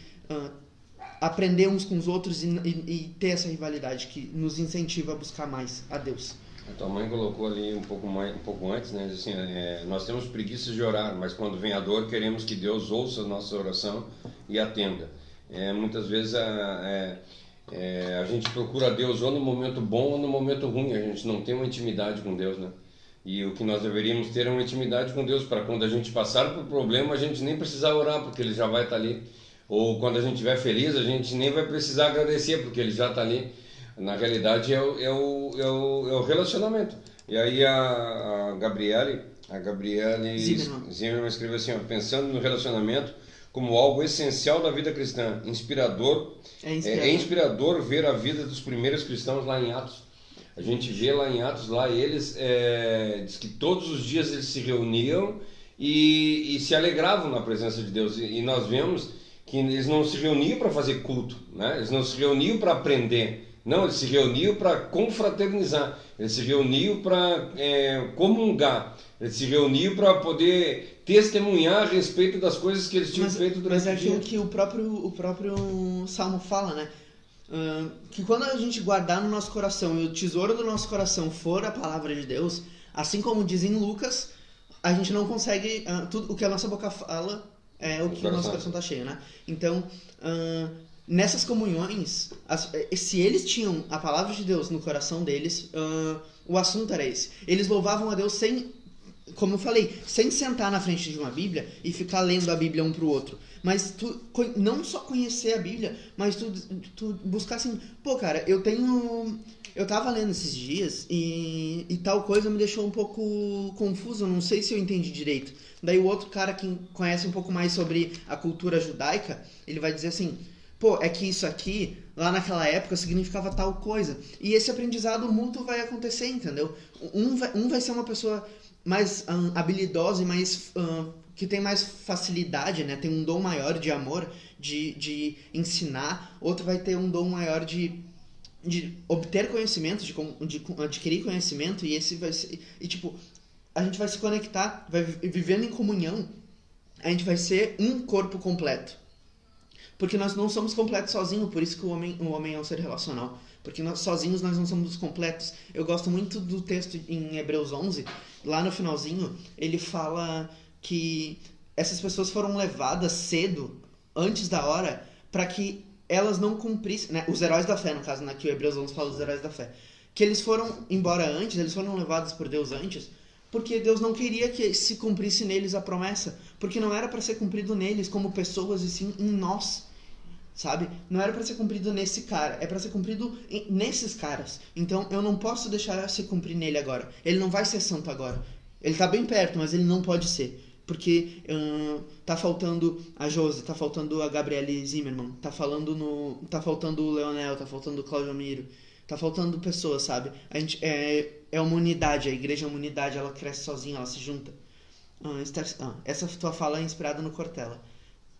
aprender uns com os outros e ter essa rivalidade que nos incentiva a buscar mais a Deus. A tua mãe colocou ali um pouco antes, né? Assim, nós temos preguiça de orar, mas quando vem a dor queremos que Deus ouça a nossa oração e atenda. Muitas vezes a gente procura Deus ou no momento bom ou no momento ruim, a gente não tem uma intimidade com Deus, né? E o que nós deveríamos ter é uma intimidade com Deus, para quando a gente passar por problema, a gente nem precisar orar, porque Ele já vai estar ali. Ou quando a gente estiver feliz, a gente nem vai precisar agradecer, porque Ele já está ali. Na realidade, é o relacionamento. E aí a Gabriele Zimmermann escreveu assim, ó, pensando no relacionamento como algo essencial da vida cristã, inspirador. É inspirador ver a vida dos primeiros cristãos lá em Atos. A gente vê lá em Atos, lá eles, diz que todos os dias eles se reuniam e se alegravam na presença de Deus. E nós vemos que eles não se reuniam para fazer culto, né? Eles não se reuniam para aprender. Não, eles se reuniam para confraternizar, eles se reuniam para comungar, eles se reuniam para poder testemunhar a respeito das coisas que eles tinham feito durante o dia. Mas é aquilo que o próprio Salmo fala, né? Que quando a gente guardar no nosso coração e o tesouro do nosso coração for a palavra de Deus, assim como diz em Lucas, a gente não consegue... tudo o que a nossa boca fala é o que o nosso coração está cheio, né? Então... nessas comunhões, se eles tinham a palavra de Deus no coração deles, o assunto era esse. Eles louvavam a Deus sem, como eu falei, sem sentar na frente de uma Bíblia e ficar lendo a Bíblia um pro outro. Mas tu não só conhecer a Bíblia, mas tu buscar assim, pô, cara, eu tava lendo esses dias e tal coisa me deixou um pouco confuso, não sei se eu entendi direito. Daí o outro cara que conhece um pouco mais sobre a cultura judaica, ele vai dizer assim... Pô, é que isso aqui, lá naquela época, significava tal coisa. E esse aprendizado mútuo vai acontecer, entendeu? Um vai ser uma pessoa mais habilidosa e mais que tem mais facilidade, né? Tem um dom maior de amor, de ensinar. Outro vai ter um dom maior de obter conhecimento, de adquirir conhecimento. E esse vai ser... E, tipo, a gente vai se conectar, vai vivendo em comunhão. a gente vai ser um corpo completo. Porque nós não somos completos sozinhos, por isso que o homem é um ser relacional. Porque sozinhos nós não somos completos. Eu gosto muito do texto em Hebreus 11, lá no finalzinho, ele fala que essas pessoas foram levadas cedo, antes da hora, para que elas não cumprissem, né? Os heróis da fé, no caso, né? Que o Hebreus 11 fala dos heróis da fé. Que eles foram embora antes, eles foram levados por Deus antes, porque Deus não queria que se cumprisse neles a promessa. Porque não era para ser cumprido neles como pessoas, e sim em nós. Sabe? Não era pra ser cumprido nesse cara, é pra ser cumprido nesses caras. Então eu não posso deixar se cumprir nele agora. Ele não vai ser santo agora. Ele tá bem perto, mas ele não pode ser. Porque tá faltando a Josi, tá faltando a Gabriele Zimmermann, tá faltando o Leonel, tá faltando o Claudio Miro, tá faltando pessoas, sabe? A gente é uma unidade, a igreja é uma unidade, ela cresce sozinha, ela se junta. Essa tua fala é inspirada no Cortella.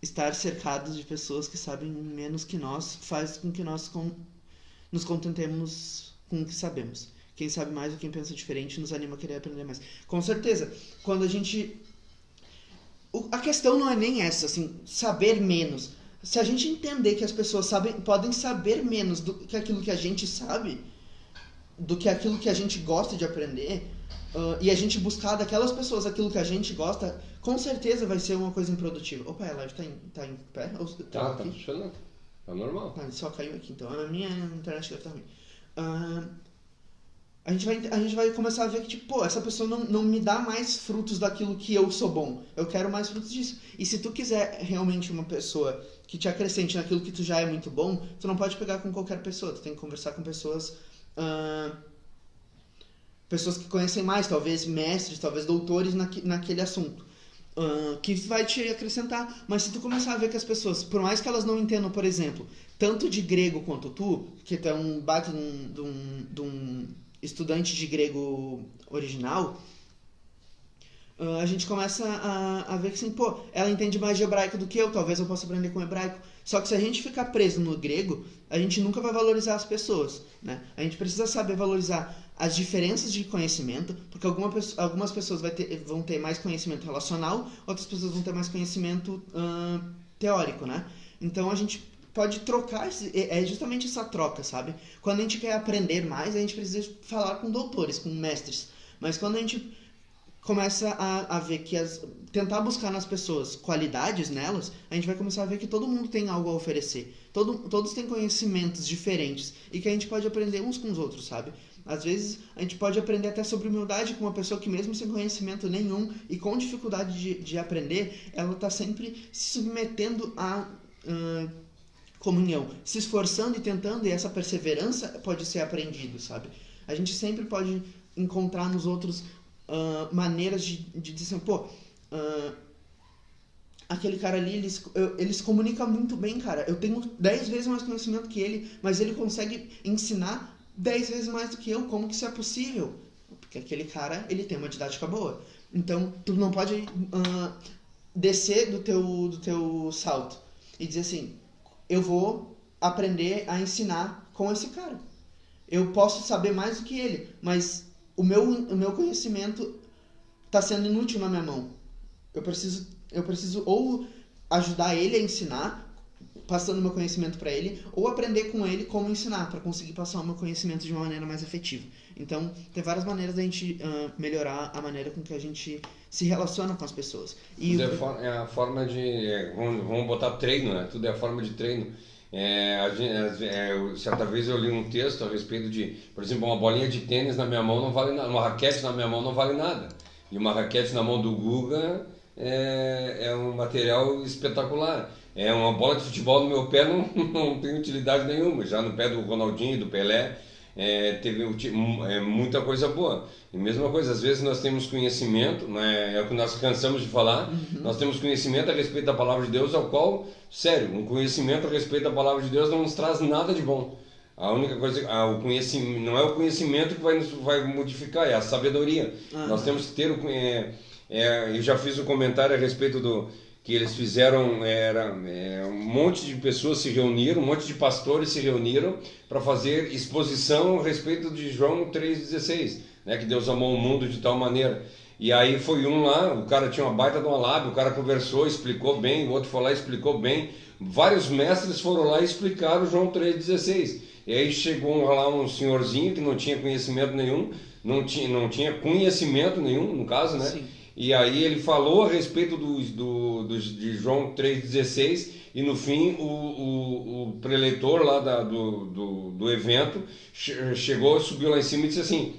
Estar cercados de pessoas que sabem menos que nós faz com que nós nos contentemos com o que sabemos. Quem sabe mais ou quem pensa diferente nos anima a querer aprender mais. Com certeza, quando a gente... A questão não é nem essa, assim, saber menos. Se a gente entender que as pessoas podem saber menos do que aquilo que a gente sabe, do que aquilo que a gente gosta de aprender, e a gente buscar daquelas pessoas aquilo que a gente gosta, com certeza vai ser uma coisa improdutiva. Opa, a live tá em pé? Tá funcionando. Tá normal. Só caiu aqui, então. A minha internet deve estar ruim. A gente vai começar a ver que, tipo, pô, essa pessoa não me dá mais frutos daquilo que eu sou bom. Eu quero mais frutos disso. E se tu quiser realmente uma pessoa que te acrescente naquilo que tu já é muito bom, tu não pode pegar com qualquer pessoa. Tu tem que conversar com pessoas... pessoas que conhecem mais, talvez mestres, talvez doutores naquele assunto, que vai te acrescentar. Mas se tu começar a ver que as pessoas, por mais que elas não entendam, por exemplo, tanto de grego quanto tu, que tu é um baita de um estudante de grego original, a gente começa a ver que assim, pô, ela entende mais de hebraico do que eu, talvez eu possa aprender com hebraico. Só que se a gente ficar preso no grego, a gente nunca vai valorizar as pessoas, né? A gente precisa saber valorizar as diferenças de conhecimento, porque algumas pessoas vão ter mais conhecimento relacional, outras pessoas vão ter mais conhecimento teórico, né? Então a gente pode trocar, é justamente essa troca, sabe? Quando a gente quer aprender mais, a gente precisa falar com doutores, com mestres. Mas quando a gente começa a ver que tentar buscar nas pessoas qualidades nelas, a gente vai começar a ver que todo mundo tem algo a oferecer. Todos têm conhecimentos diferentes e que a gente pode aprender uns com os outros, sabe? Às vezes a gente pode aprender até sobre humildade com uma pessoa que mesmo sem conhecimento nenhum e com dificuldade de aprender, ela está sempre se submetendo à comunhão, se esforçando e tentando, e essa perseverança pode ser aprendido, sabe? A gente sempre pode encontrar nos outros maneiras de dizer assim, pô, aquele cara ali, ele se comunica muito bem, cara. Eu tenho 10 vezes mais conhecimento que ele, mas ele consegue ensinar 10 vezes mais do que eu. Como que isso é possível? Porque aquele cara, ele tem uma didática boa. Então, tu não pode descer do teu salto e dizer assim, eu vou aprender a ensinar com esse cara. Eu posso saber mais do que ele, mas o meu conhecimento está sendo inútil na minha mão. Eu preciso ou ajudar ele a ensinar, passando meu conhecimento para ele, ou aprender com ele como ensinar, para conseguir passar o meu conhecimento de uma maneira mais efetiva. Então, tem várias maneiras da gente melhorar a maneira com que a gente se relaciona com as pessoas. E é a forma de... vamos botar treino, né? Tudo é a forma de treino. Certa vez eu li um texto a respeito de, por exemplo, uma bolinha de tênis na minha mão não vale nada, uma raquete na minha mão não vale nada. E uma raquete na mão do Guga é um material espetacular. Uma bola de futebol no meu pé não tem utilidade nenhuma. Já no pé do Ronaldinho, do Pelé, teve muita coisa boa. E mesma coisa, às vezes nós temos conhecimento, né, é o que nós cansamos de falar, nós temos conhecimento a respeito da palavra de Deus, ao qual, sério, um conhecimento a respeito da palavra de Deus não nos traz nada de bom. A única coisa, o conhecimento, não é o conhecimento que vai modificar, é a sabedoria. Nós temos que ter eu já fiz um comentário a respeito do que eles fizeram, um monte de pessoas se reuniram, um monte de pastores se reuniram para fazer exposição a respeito de João 3,16. né? Que Deus amou o mundo de tal maneira. E aí foi um lá, o cara tinha uma baita de uma lábia, o cara conversou, explicou bem, o outro foi lá e explicou bem. Vários mestres foram lá e explicaram João 3,16. E aí chegou lá um senhorzinho que não tinha conhecimento nenhum, não tinha conhecimento nenhum, no caso, né? Sim. E aí ele falou a respeito de João 3,16 e no fim o preleitor lá do evento chegou, subiu lá em cima e disse assim: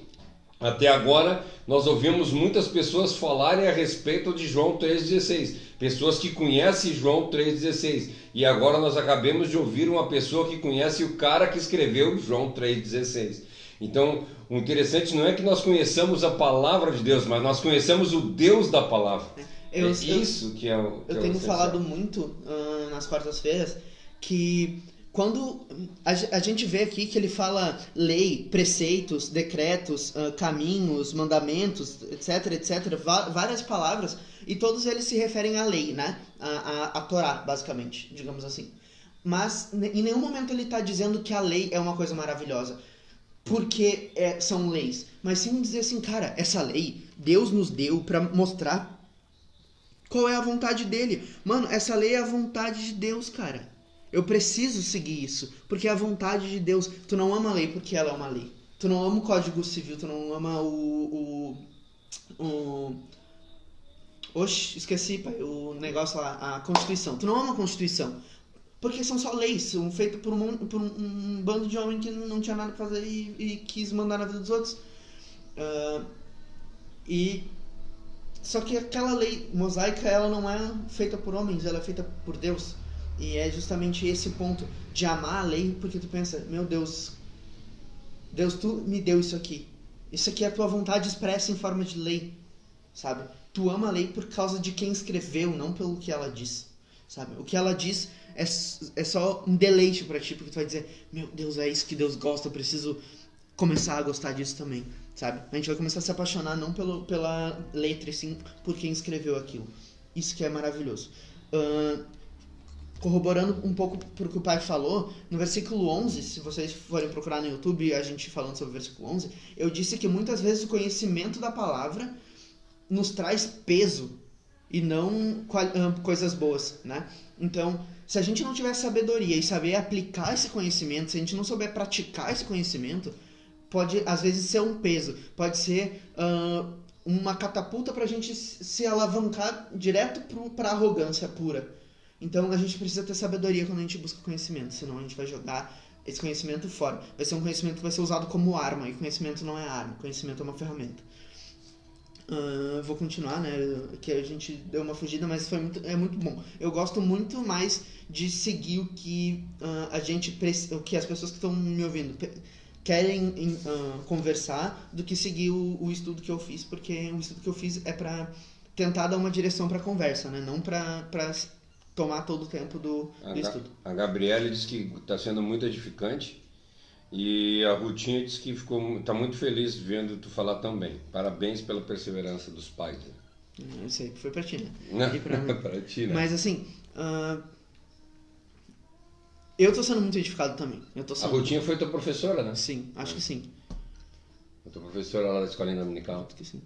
até agora nós ouvimos muitas pessoas falarem a respeito de João 3,16, pessoas que conhecem João 3,16, e agora nós acabamos de ouvir uma pessoa que conhece o cara que escreveu João 3,16. Então, o interessante não é que nós conheçamos a palavra de Deus, mas nós conhecemos o Deus da palavra. Isso que é o Eu tenho falado muito nas quartas-feiras que quando a gente vê aqui que ele fala lei, preceitos, decretos, caminhos, mandamentos, etc, várias palavras, e todos eles se referem à lei, né? A Torá, basicamente, digamos assim. Mas em nenhum momento ele está dizendo que a lei é uma coisa maravilhosa, porque são leis, mas sim dizer assim, cara, essa lei Deus nos deu para mostrar qual é a vontade dele. Mano, essa lei é a vontade de Deus, cara. Eu preciso seguir isso, porque é a vontade de Deus. Tu não ama a lei porque ela é uma lei. Tu não ama o Código Civil, tu não ama Oxi, esqueci, pai, o negócio lá, a Constituição. Tu não ama a Constituição, porque são só leis, são feitas por um bando de homens que não tinha nada pra fazer e quis mandar na vida dos outros. Só que aquela lei mosaica, ela não é feita por homens, ela é feita por Deus. E é justamente esse ponto de amar a lei, porque tu pensa, meu Deus, tu me deu isso aqui. Isso aqui é a tua vontade expressa em forma de lei, sabe? Tu ama a lei por causa de quem escreveu, não pelo que ela diz, sabe? O que ela diz é só um deleite pra ti, porque tu vai dizer, meu Deus, é isso que Deus gosta, eu preciso começar a gostar disso também, sabe? A gente vai começar a se apaixonar não pela letra, e sim por quem escreveu aquilo. Isso que é maravilhoso. Corroborando um pouco pro que o pai falou, no versículo 11, se vocês forem procurar no YouTube a gente falando sobre o versículo 11, eu disse que muitas vezes o conhecimento da palavra nos traz peso e não coisas boas, né? Então, se a gente não tiver sabedoria e saber aplicar esse conhecimento, se a gente não souber praticar esse conhecimento, pode às vezes ser um peso, pode ser uma catapulta pra gente se alavancar direto pra arrogância pura. Então a gente precisa ter sabedoria quando a gente busca conhecimento, senão a gente vai jogar esse conhecimento fora. Vai ser um conhecimento que vai ser usado como arma, e conhecimento não é arma, conhecimento é uma ferramenta. Vou continuar, né? Que a gente deu uma fugida, mas é muito bom. Eu gosto muito mais de seguir o que o que as pessoas que estão me ouvindo querem conversar, do que seguir o estudo que eu fiz, porque o estudo que eu fiz é pra tentar dar uma direção pra conversa, né? Não pra tomar todo o tempo do estudo. A Gabriele disse que está sendo muito edificante, e a Rutinha disse que está muito feliz vendo tu falar tão bem. Parabéns pela perseverança dos pais. Isso aí foi pra ti, né? Não, e pra mim. pra ti, né? Mas assim, eu tô sendo muito edificado também. A Rutinha foi tua professora, né? Sim, acho que sim. A tua professora lá da escolinha dominical. Acho que sim.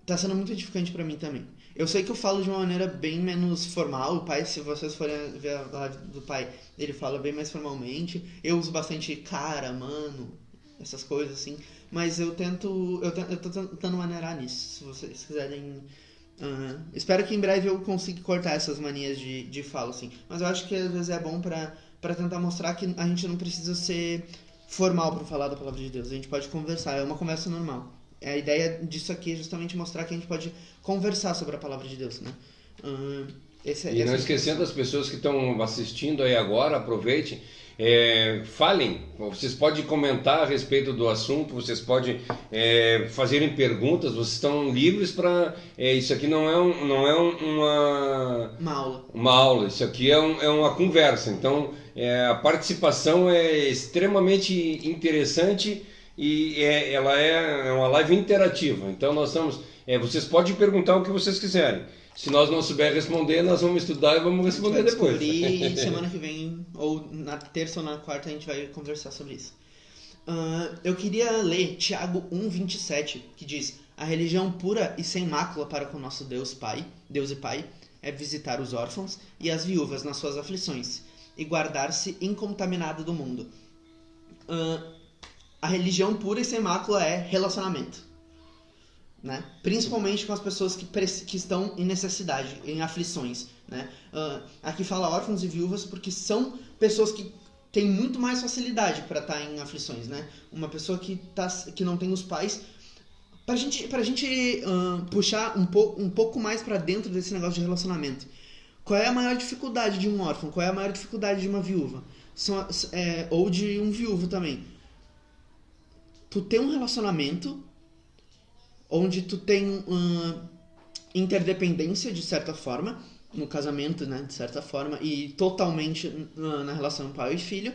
Tá sendo muito edificante pra mim também. Eu sei que eu falo de uma maneira bem menos formal. O pai, se vocês forem ver a live do pai, ele fala bem mais formalmente. Eu uso bastante cara, mano, essas coisas assim. Mas eu tô tentando maneirar nisso, se vocês quiserem. Espero que em breve eu consiga cortar essas manias de fala, assim. Mas eu acho que às vezes é bom pra tentar mostrar que a gente não precisa ser formal pra falar da palavra de Deus. A gente pode conversar, é uma conversa normal. A ideia disso aqui é justamente mostrar que a gente pode conversar sobre a palavra de Deus, né? E não esquecendo as pessoas que estão assistindo aí agora, aproveitem, falem, vocês podem comentar a respeito do assunto, vocês podem fazerem perguntas, vocês estão livres para... isso aqui não é uma aula, isso aqui é uma conversa, então a participação é extremamente interessante. E ela é uma live interativa, então nós estamos... vocês podem perguntar o que vocês quiserem. Se nós não souber responder, nós vamos estudar e vamos responder depois. E semana que vem, ou na terça ou na quarta, a gente vai conversar sobre isso. Eu queria ler Tiago 1:27, que diz: a religião pura e sem mácula para com nosso Deus e Pai, é visitar os órfãos e as viúvas nas suas aflições e guardar-se incontaminado do mundo. A religião pura e sem mácula é relacionamento, né? Principalmente com as pessoas que estão em necessidade, em aflições, né? Aqui fala órfãos e viúvas porque são pessoas que têm muito mais facilidade para estar em aflições, né? Uma pessoa que não tem os pais. Pra gente puxar um pouco mais para dentro desse negócio de relacionamento. Qual é a maior dificuldade de um órfão? Qual é a maior dificuldade de uma viúva? Ou de um viúvo também. Tu tem um relacionamento onde tu tem interdependência, de certa forma, no casamento, né, de certa forma, e totalmente na relação pai e filho,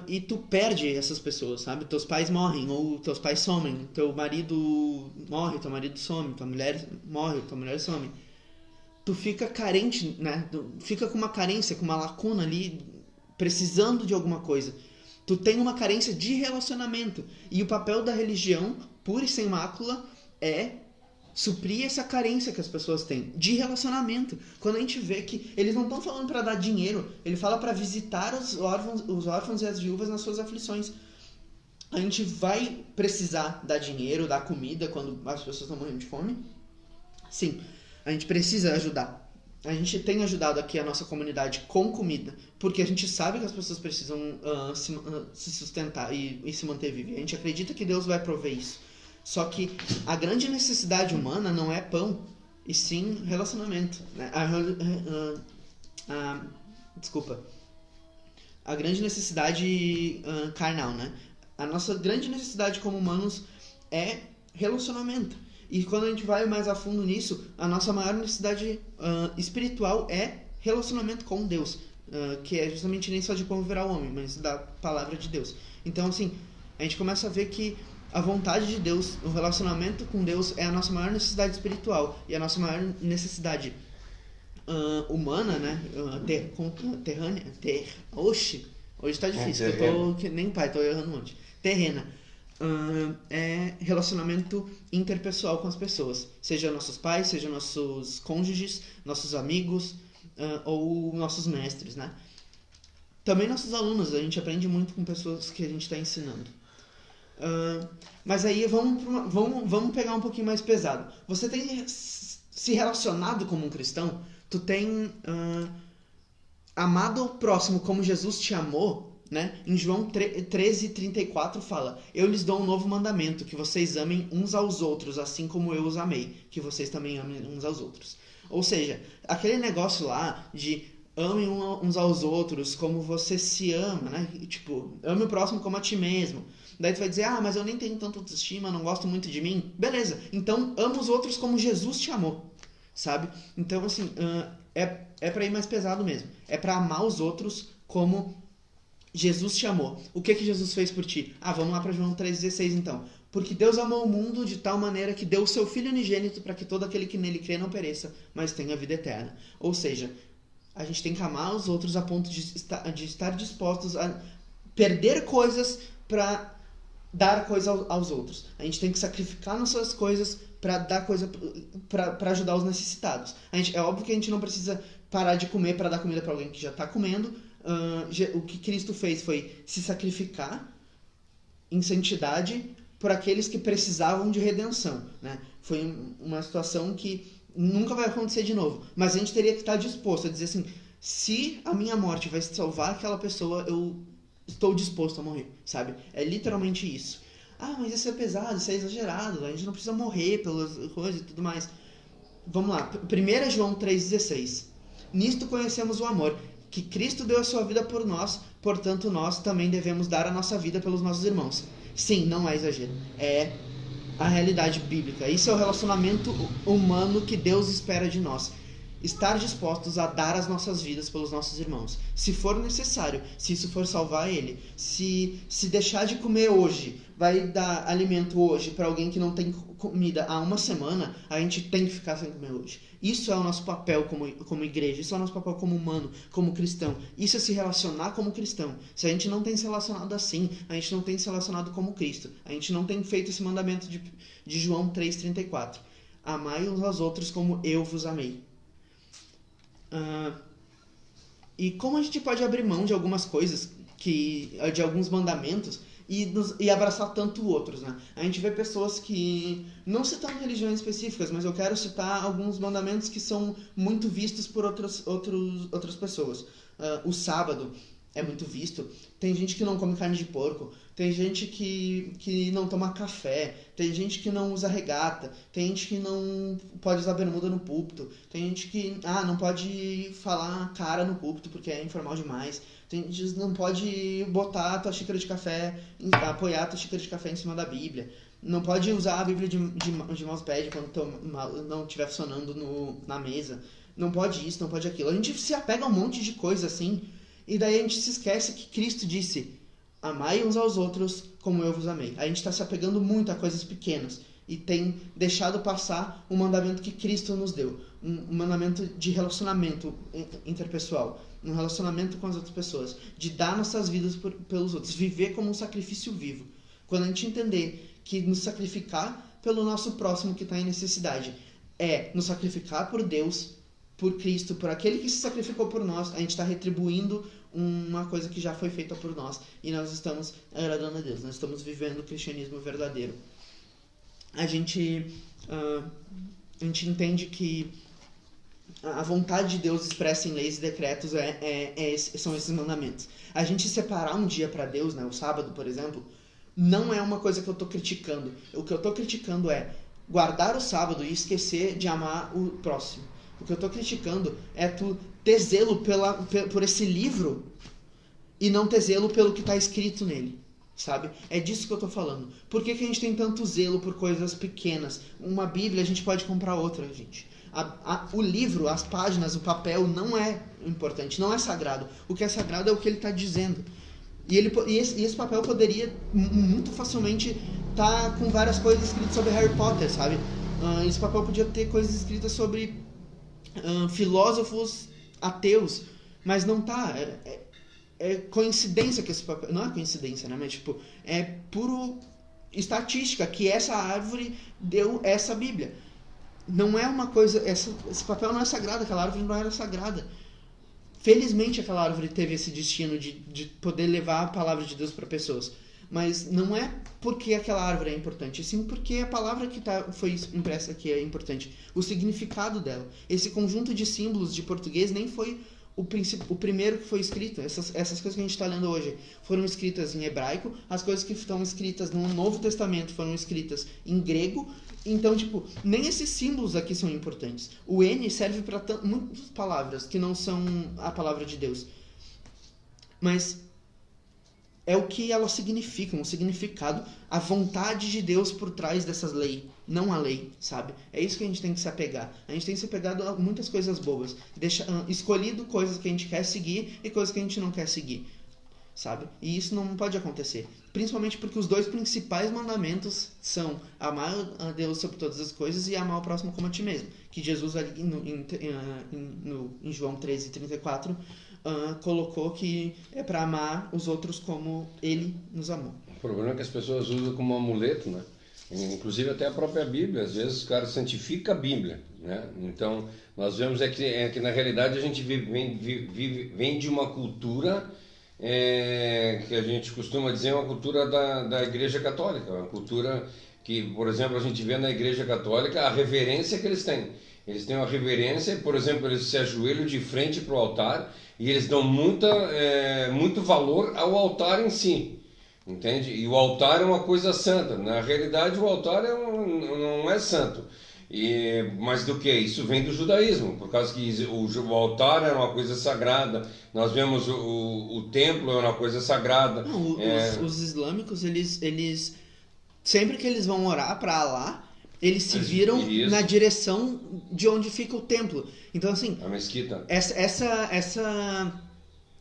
e tu perde essas pessoas, sabe? Teus pais morrem, ou teus pais somem, teu marido morre, teu marido some, tua mulher morre, tua mulher some. Tu fica carente, né? Tu fica com uma carência, com uma lacuna ali, precisando de alguma coisa. Tu tem uma carência de relacionamento. E o papel da religião, pura e sem mácula, é suprir essa carência que as pessoas têm de relacionamento. Quando a gente vê que eles não estão falando para dar dinheiro, ele fala para visitar os órfãos e as viúvas nas suas aflições. A gente vai precisar dar dinheiro, dar comida quando as pessoas estão morrendo de fome? Sim, a gente precisa ajudar. A gente tem ajudado aqui a nossa comunidade com comida, porque a gente sabe que as pessoas precisam se sustentar e se manter vivas. A gente acredita que Deus vai prover isso. Só que a grande necessidade humana não é pão, e sim relacionamento, né? A grande necessidade carnal, né? A nossa grande necessidade como humanos é relacionamento. E quando a gente vai mais a fundo nisso, a nossa maior necessidade espiritual é relacionamento com Deus, que é justamente nem só de conviver ao homem, mas da palavra de Deus. Então, assim, a gente começa a ver que a vontade de Deus, o relacionamento com Deus é a nossa maior necessidade espiritual e a nossa maior necessidade humana, né? Hoje tá difícil, eu tô nem pai, tô errando um monte. Terrena. É relacionamento interpessoal com as pessoas, seja nossos pais, seja nossos cônjuges, nossos amigos ou nossos mestres, né? Também nossos alunos, a gente aprende muito com pessoas que a gente está ensinando. Mas aí vamos pegar um pouquinho mais pesado. Você tem se relacionado como um cristão? Tu tem amado o próximo como Jesus te amou? Né? Em João 13:34 fala: eu lhes dou um novo mandamento, que vocês amem uns aos outros, assim como eu os amei, que vocês também amem uns aos outros. Ou seja, aquele negócio lá de amem uns aos outros como você se ama, né? Tipo, ame o próximo como a ti mesmo. Daí tu vai dizer: mas eu nem tenho tanta autoestima, não gosto muito de mim. Beleza, então ama os outros como Jesus te amou, sabe? Então, assim, é pra ir mais pesado mesmo. É pra amar os outros como Jesus te amou. O que Jesus fez por ti? Vamos lá para João 3,16 então. Porque Deus amou o mundo de tal maneira que deu o seu Filho unigênito para que todo aquele que nele crê não pereça, mas tenha vida eterna. Ou seja, a gente tem que amar os outros a ponto de estar dispostos a perder coisas para dar coisa aos outros. A gente tem que sacrificar nossas coisas para dar coisa, para ajudar os necessitados. É óbvio que a gente não precisa parar de comer para dar comida para alguém que já está comendo. O que Cristo fez foi se sacrificar em santidade por aqueles que precisavam de redenção, né? Foi uma situação que nunca vai acontecer de novo, mas a gente teria que estar disposto a dizer assim: se a minha morte vai salvar aquela pessoa, eu estou disposto a morrer, sabe? É literalmente isso. Mas isso é pesado, isso é exagerado, a gente não precisa morrer pelas coisas e tudo mais. Vamos lá, 1 João 3,16. Nisto conhecemos o amor, que Cristo deu a sua vida por nós, portanto nós também devemos dar a nossa vida pelos nossos irmãos. Sim, não é exagero, é a realidade bíblica. Isso é o relacionamento humano que Deus espera de nós. estar dispostos a dar as nossas vidas pelos nossos irmãos. Se for necessário, se isso for salvar ele, se deixar de comer hoje, vai dar alimento hoje para alguém que não tem comida há uma semana, a gente tem que ficar sem comer hoje. Isso é o nosso papel como igreja, isso é o nosso papel como humano, como cristão. Isso é se relacionar como cristão. Se a gente não tem se relacionado assim, a gente não tem se relacionado como Cristo. A gente não tem feito esse mandamento de João 3,34. Amai uns aos outros como eu vos amei. E como a gente pode abrir mão de algumas coisas, de alguns mandamentos, e abraçar tanto outros, né? A gente vê pessoas que, não citando religiões específicas, mas eu quero citar alguns mandamentos que são muito vistos por outras pessoas. O sábado é muito visto. Tem gente que não come carne de porco, tem gente que não toma café, tem gente que não usa regata, tem gente que não pode usar bermuda no púlpito, tem gente que não pode falar cara no púlpito porque é informal demais, tem gente que não pode botar a tua xícara de café, apoiar a tua xícara de café em cima da Bíblia, não pode usar a Bíblia de mousepad quando não estiver funcionando na mesa, não pode isso, não pode aquilo. A gente se apega a um monte de coisa assim, e daí a gente se esquece que Cristo disse: amai uns aos outros como eu vos amei. A gente está se apegando muito a coisas pequenas e tem deixado passar o mandamento que Cristo nos deu. Um mandamento de relacionamento interpessoal, um relacionamento com as outras pessoas, de dar nossas vidas pelos outros, viver como um sacrifício vivo. Quando a gente entender que nos sacrificar pelo nosso próximo que está em necessidade é nos sacrificar por Deus, por Cristo, por aquele que se sacrificou por nós, a gente está retribuindo uma coisa que já foi feita por nós, e nós estamos agradando a Deus, nós estamos vivendo o cristianismo verdadeiro. A gente entende que a vontade de Deus expressa em leis e decretos são esses mandamentos. A gente separar um dia para Deus, né, o sábado, por exemplo, não é uma coisa que eu estou criticando. O que eu estou criticando é guardar o sábado e esquecer de amar o próximo. O que eu estou criticando é tu ter zelo por esse livro e não ter zelo pelo que está escrito nele, sabe? É disso que eu estou falando. Por que a gente tem tanto zelo por coisas pequenas? Uma Bíblia, a gente pode comprar outra, gente. O livro, as páginas, o papel não é importante, não é sagrado. O que é sagrado é o que ele está dizendo. E esse papel poderia muito facilmente estar com várias coisas escritas sobre Harry Potter, sabe? Esse papel podia ter coisas escritas sobre filósofos ateus, mas não tá. É coincidência que esse papel... Não é coincidência, né? Mas tipo, é puro estatística que essa árvore deu essa Bíblia. Não é uma coisa... Esse papel não é sagrado, aquela árvore não era sagrada. Felizmente aquela árvore teve esse destino de poder levar a palavra de Deus para pessoas. Mas não é porque aquela árvore é importante, sim porque a palavra que foi impressa aqui é importante. O significado dela. Esse conjunto de símbolos de português nem foi o primeiro que foi escrito. Essas coisas que a gente está lendo hoje foram escritas em hebraico. As coisas que estão escritas no Novo Testamento foram escritas em grego. Então, tipo, nem esses símbolos aqui são importantes. O N serve para muitas palavras que não são a palavra de Deus. Mas é o que elas significam, o significado, a vontade de Deus por trás dessas leis, não a lei, sabe? É isso que a gente tem que se apegar. A gente tem que se apegado a muitas coisas bobas, escolhido coisas que a gente quer seguir e coisas que a gente não quer seguir, sabe? E isso não pode acontecer, principalmente porque os dois principais mandamentos são amar a Deus sobre todas as coisas e amar o próximo como a ti mesmo, que Jesus ali em João 13:34 colocou que é para amar os outros como ele nos amou. O problema é que as pessoas usam como amuleto, né? Inclusive até a própria Bíblia, às vezes os caras santificam a Bíblia, né? Então nós vemos que na realidade a gente vem de uma cultura que a gente costuma dizer uma cultura da Igreja Católica, uma cultura que, por exemplo, a gente vê na Igreja Católica a reverência que eles têm. Eles têm uma reverência, por exemplo, eles se ajoelham de frente para o altar e eles dão muito valor ao altar em si, entende? E o altar é uma coisa santa. Na realidade, o altar não é santo. Mas do que? Isso vem do judaísmo, por causa que o altar é uma coisa sagrada. Nós vemos o templo é uma coisa sagrada. Não, os islâmicos, eles sempre que eles vão orar para Alá, eles se viram na direção de onde fica o templo. Então, assim, a mesquita.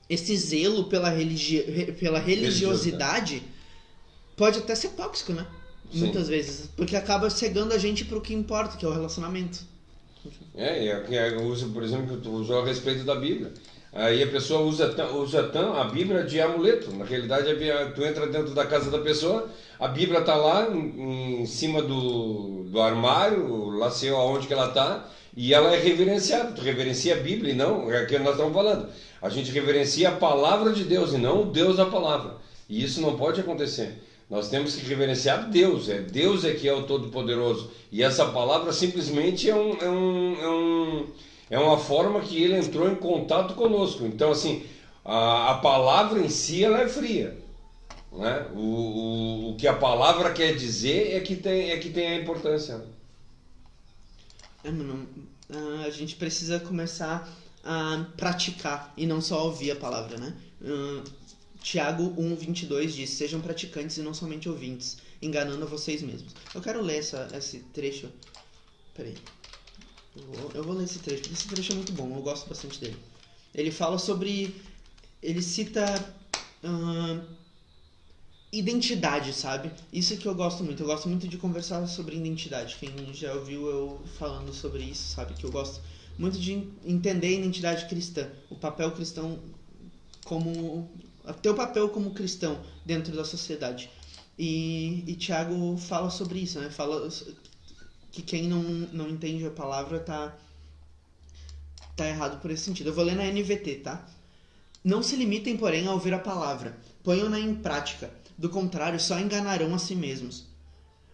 Esse zelo pela religiosidade pode até ser tóxico, né? Sim. Muitas vezes. Porque acaba cegando a gente pro que importa, que é o relacionamento. Usa, por exemplo, que tu usou a respeito da Bíblia. Aí a pessoa usa a Bíblia de amuleto. Na realidade, tu entra dentro da casa da pessoa, a Bíblia está lá em cima do armário, lá sei aonde que ela está, e ela é reverenciada. Tu reverencia a Bíblia e não, é o que nós estamos falando. A gente reverencia a palavra de Deus e não o Deus da palavra. E isso não pode acontecer. Nós temos que reverenciar Deus. Deus é que é o Todo-Poderoso. E essa palavra simplesmente é uma forma que ele entrou em contato conosco. Então, assim, a palavra em si ela é fria, né? O que a palavra quer dizer é que tem a importância. A gente precisa começar a praticar e não só ouvir a palavra, né? Tiago 1:22 diz: sejam praticantes e não somente ouvintes, enganando a vocês mesmos. Eu quero ler esse trecho. Peraí. Eu vou ler esse trecho, porque esse trecho é muito bom, eu gosto bastante dele. Ele fala sobre... Ele cita identidade, sabe? Isso que eu gosto muito. Eu gosto muito de conversar sobre identidade. Quem já ouviu eu falando sobre isso, sabe? Que eu gosto muito de entender a identidade cristã. O papel cristão como... Teu papel como cristão dentro da sociedade. E Tiago fala sobre isso, né? Fala que quem não entende a palavra tá errado por esse sentido. Eu vou ler na NVT, tá? Não se limitem, porém, a ouvir a palavra. Ponham-na em prática. Do contrário, só enganarão a si mesmos.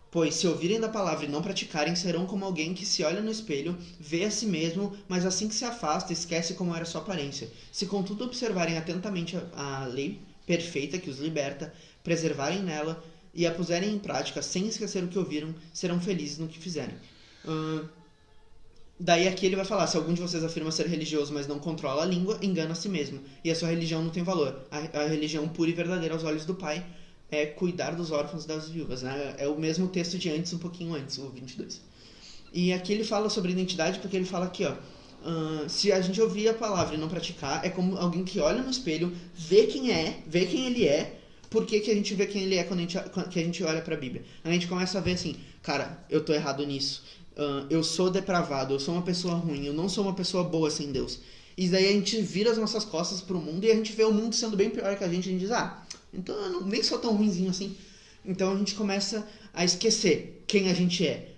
Pois, se ouvirem da palavra e não praticarem, serão como alguém que se olha no espelho, vê a si mesmo, mas assim que se afasta, esquece como era sua aparência. Se, contudo, observarem atentamente a lei perfeita que os liberta, preservarem nela e a puserem em prática, sem esquecer o que ouviram, serão felizes no que fizerem. Daí aqui ele vai falar: se algum de vocês afirma ser religioso, mas não controla a língua, engana a si mesmo, e a sua religião não tem valor. A religião pura e verdadeira aos olhos do Pai é cuidar dos órfãos e das viúvas, né? É o mesmo texto de antes, um pouquinho antes, o 22. E aqui ele fala sobre identidade, porque ele fala aqui, ó, se a gente ouvir a palavra e não praticar, é como alguém que olha no espelho, vê quem ele é. Por que a gente vê quem ele é quando a gente olha pra Bíblia? A gente começa a ver assim: cara, eu tô errado nisso, eu sou depravado, eu sou uma pessoa ruim, eu não sou uma pessoa boa sem Deus. E daí a gente vira as nossas costas pro mundo e a gente vê o mundo sendo bem pior que a gente diz: então eu nem sou tão ruinzinho assim. Então a gente começa a esquecer quem a gente é.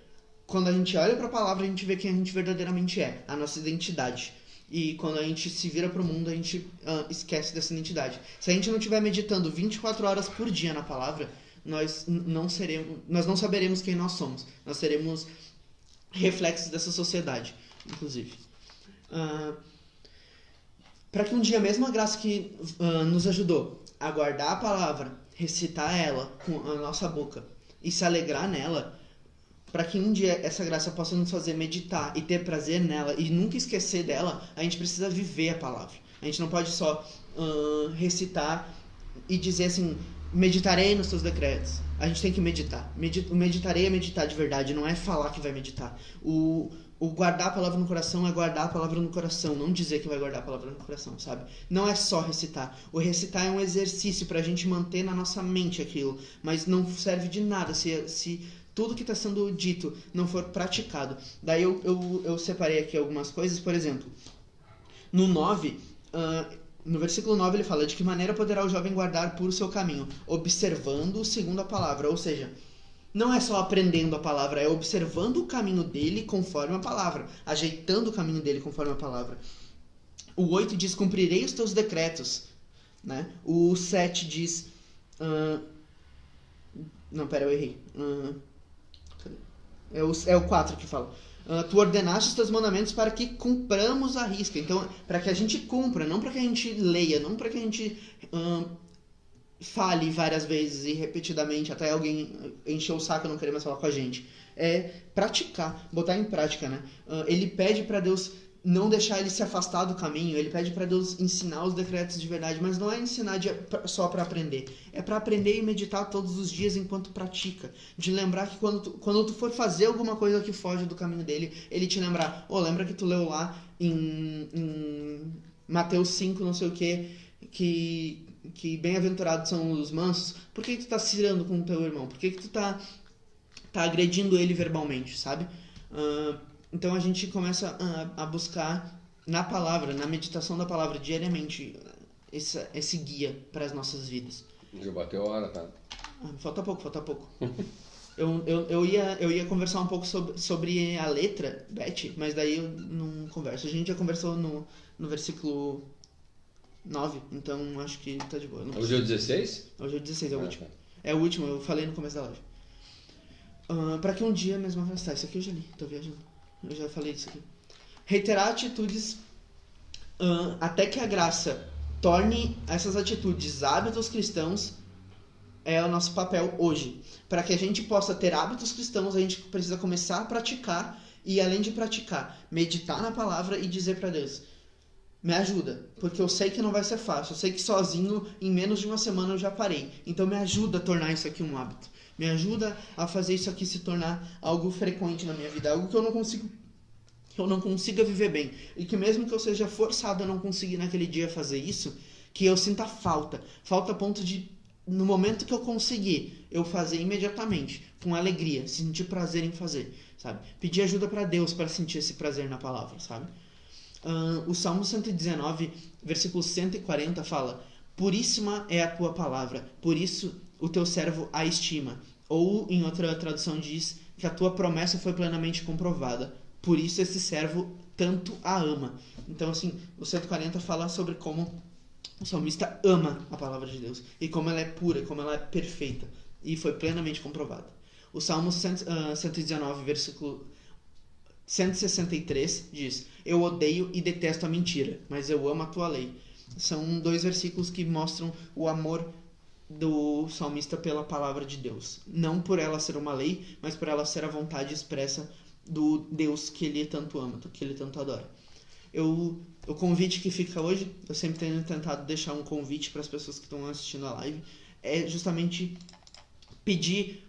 Quando a gente olha pra palavra, a gente vê quem a gente verdadeiramente é, a nossa identidade. E quando a gente se vira pro mundo, a gente esquece dessa identidade. Se a gente não estiver meditando 24 horas por dia na palavra, nós não saberemos quem nós somos. Nós seremos reflexos dessa sociedade, inclusive. Para que um dia mesmo a graça que nos ajudou a guardar a palavra, recitar ela com a nossa boca e se alegrar nela, para que um dia essa graça possa nos fazer meditar e ter prazer nela e nunca esquecer dela, a gente precisa viver a palavra. A gente não pode só recitar e dizer assim: meditarei nos teus decretos. A gente tem que meditar. O meditarei é meditar de verdade, não é falar que vai meditar. O guardar a palavra no coração é guardar a palavra no coração, não dizer que vai guardar a palavra no coração, sabe? Não é só recitar. O recitar é um exercício pra gente manter na nossa mente aquilo, mas não serve de nada se tudo que está sendo dito não for praticado. Daí eu separei aqui algumas coisas. Por exemplo, no 9, no versículo 9 ele fala: de que maneira poderá o jovem guardar puro o seu caminho? Observando segundo a palavra. Ou seja, não é só aprendendo a palavra, é observando o caminho dele conforme a palavra, ajeitando o caminho dele conforme a palavra. O 8 diz: cumprirei os teus decretos, né? O 7 diz... não, pera, eu errei. É o 4 que fala: tu ordenaste os teus mandamentos para que cumpramos a risca. Então, para que a gente cumpra, não para que a gente leia, não para que a gente fale várias vezes e repetidamente até alguém encher o saco e não querer mais falar com a gente. É praticar, botar em prática, né? Ele pede para Deus não deixar ele se afastar do caminho. Ele pede para Deus ensinar os decretos de verdade, mas não é ensinar só para aprender. É para aprender e meditar todos os dias enquanto pratica. De lembrar que quando tu for fazer alguma coisa que foge do caminho dele, ele te lembrar, lembra que tu leu lá em Mateus 5, não sei o que bem-aventurados são os mansos. Por que tu tá se irando com o teu irmão? Por que tu tá agredindo ele verbalmente, sabe? Então a gente começa a buscar na palavra, na meditação da palavra diariamente, esse guia para as nossas vidas. Já bateu a hora, tá? Falta pouco. eu ia conversar um pouco sobre a letra, Beth, mas daí eu não converso. A gente já conversou no versículo 9, então acho que tá de boa. Hoje é o 16? Hoje é o 16, é o último. É o último, eu falei no começo da live. Para que um dia mesmo afastar. Isso aqui eu já li, tô viajando. Eu já falei disso aqui. Reiterar atitudes até que a graça torne essas atitudes hábitos cristãos é o nosso papel hoje. Para que a gente possa ter hábitos cristãos, a gente precisa começar a praticar e, além de praticar, meditar na palavra e dizer para Deus, me ajuda, porque eu sei que não vai ser fácil. Eu sei que sozinho, em menos de uma semana, eu já parei. Então me ajuda a tornar isso aqui um hábito. Me ajuda a fazer isso aqui se tornar algo frequente na minha vida. Algo que eu não consiga viver bem. E que mesmo que eu seja forçado a não conseguir naquele dia fazer isso, que eu sinta falta. Falta a ponto de, no momento que eu conseguir, eu fazer imediatamente, com alegria, sentir prazer em fazer, sabe? Pedir ajuda para Deus para sentir esse prazer na palavra, sabe? O Salmo 119, versículo 140 fala: puríssima é a tua palavra, por isso o teu servo a estima. Ou, em outra tradução, diz que a tua promessa foi plenamente comprovada, por isso esse servo tanto a ama. Então, assim, o 140 fala sobre como o salmista ama a palavra de Deus, e como ela é pura, como ela é perfeita, e foi plenamente comprovada. O Salmo 119, versículo 163 diz: eu odeio e detesto a mentira, mas eu amo a tua lei. São 2 versículos que mostram o amor do salmista pela palavra de Deus. Não por ela ser uma lei, mas por ela ser a vontade expressa do Deus que ele tanto ama, que ele tanto adora. O convite que fica hoje, eu sempre tenho tentado deixar um convite para as pessoas que estão assistindo a live, é justamente pedir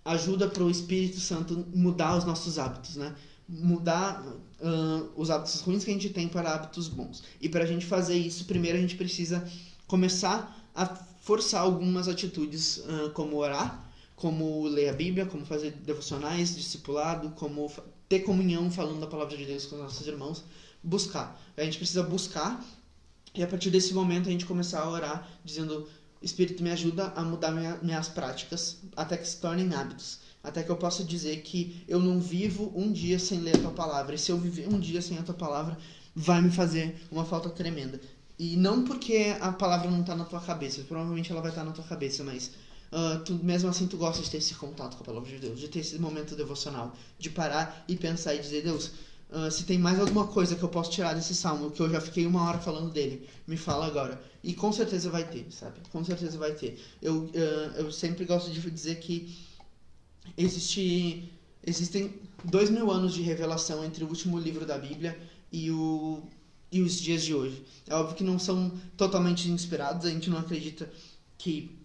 ajuda para o Espírito Santo mudar os nossos hábitos, né? Mudar os hábitos ruins que a gente tem para hábitos bons. E para a gente fazer isso, primeiro a gente precisa começar a forçar algumas atitudes, como orar, como ler a Bíblia, como fazer devocionais, discipulado, como ter comunhão falando da palavra de Deus com os nossos irmãos. Buscar. A gente precisa buscar e a partir desse momento a gente começar a orar dizendo: Espírito, me ajuda a mudar minhas práticas até que se tornem hábitos. Até que eu possa dizer que eu não vivo um dia sem ler a tua palavra. E se eu viver um dia sem a tua palavra, vai me fazer uma falta tremenda. E não porque a palavra não está na tua cabeça. Provavelmente ela vai estar na tua cabeça, mas mesmo assim tu gosta de ter esse contato com a palavra de Deus. De ter esse momento devocional. De parar e pensar e dizer: Deus, se tem mais alguma coisa que eu posso tirar desse salmo, que eu já fiquei 1 hora falando dele, me fala agora. E com certeza vai ter, sabe? Com certeza vai ter. Eu sempre gosto de dizer que existem 2000 anos de revelação entre o último livro da Bíblia e os dias de hoje. É óbvio que não são totalmente inspirados, a gente não acredita que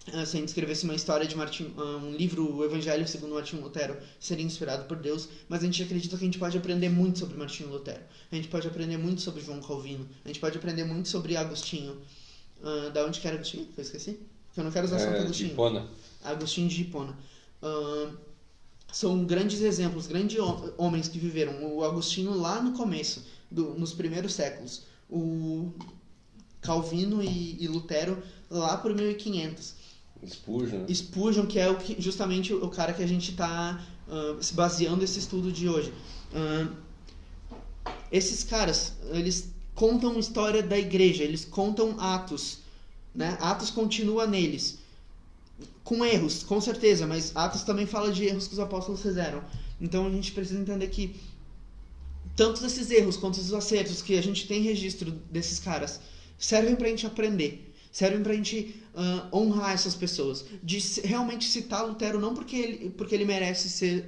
se a gente escrevesse uma história de um livro, o Evangelho segundo Martinho Lutero, seria inspirado por Deus, mas a gente acredita que a gente pode aprender muito sobre Martinho Lutero, a gente pode aprender muito sobre João Calvino, a gente pode aprender muito sobre Agostinho. Da onde que era Agostinho? Que eu esqueci? Que eu não quero usar Santo Agostinho. De Hipona. Agostinho de Hipona. São grandes exemplos, grandes homens que viveram. O Agostinho lá no começo, nos primeiros séculos. O Calvino e Lutero lá por 1500. Spurgeon, que é justamente o cara que a gente está se baseando esse estudo de hoje. Esses caras, eles contam a história da igreja, eles contam Atos, né? Atos continua neles, com erros, com certeza, mas Atos também fala de erros que os apóstolos fizeram. Então a gente precisa entender que tanto esses erros quanto os acertos que a gente tem registro desses caras servem pra gente aprender. servem pra gente honrar essas pessoas, de realmente citar Lutero não porque ele merece ser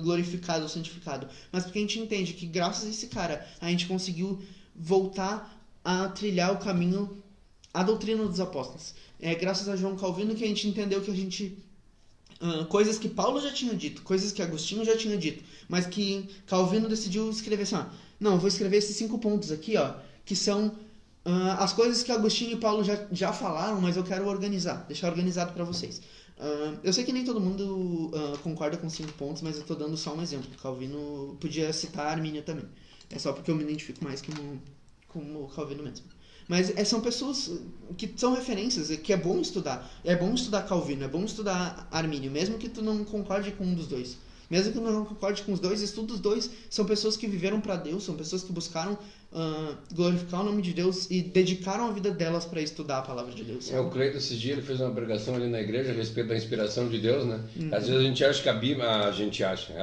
glorificado ou santificado, mas porque a gente entende que graças a esse cara a gente conseguiu voltar a trilhar o caminho, a doutrina dos apóstolos. É graças a João Calvino que a gente entendeu que a gente coisas que Paulo já tinha dito, coisas que Agostinho já tinha dito, mas que Calvino decidiu escrever assim, não, eu vou escrever esses 5 pontos aqui, que são as coisas que Agostinho e Paulo já falaram, mas eu quero deixar organizado para vocês. Eu sei que nem todo mundo concorda com 5 pontos, mas eu tô dando só um exemplo. Calvino podia citar Armínio também. É só porque eu me identifico mais com o Calvino mesmo. Mas são pessoas que são referências, que é bom estudar. É bom estudar Calvino, é bom estudar Armínio, mesmo que tu não concorde com um dos dois. Mesmo que tu não concorde com os dois, estuda os dois. São pessoas que viveram para Deus, são pessoas que buscaram glorificar o nome de Deus e dedicaram a vida delas para estudar a palavra de Deus. O Cleiton, esses dias, ele fez uma pregação ali na igreja a respeito da inspiração de Deus, né? Às vezes a gente acha que a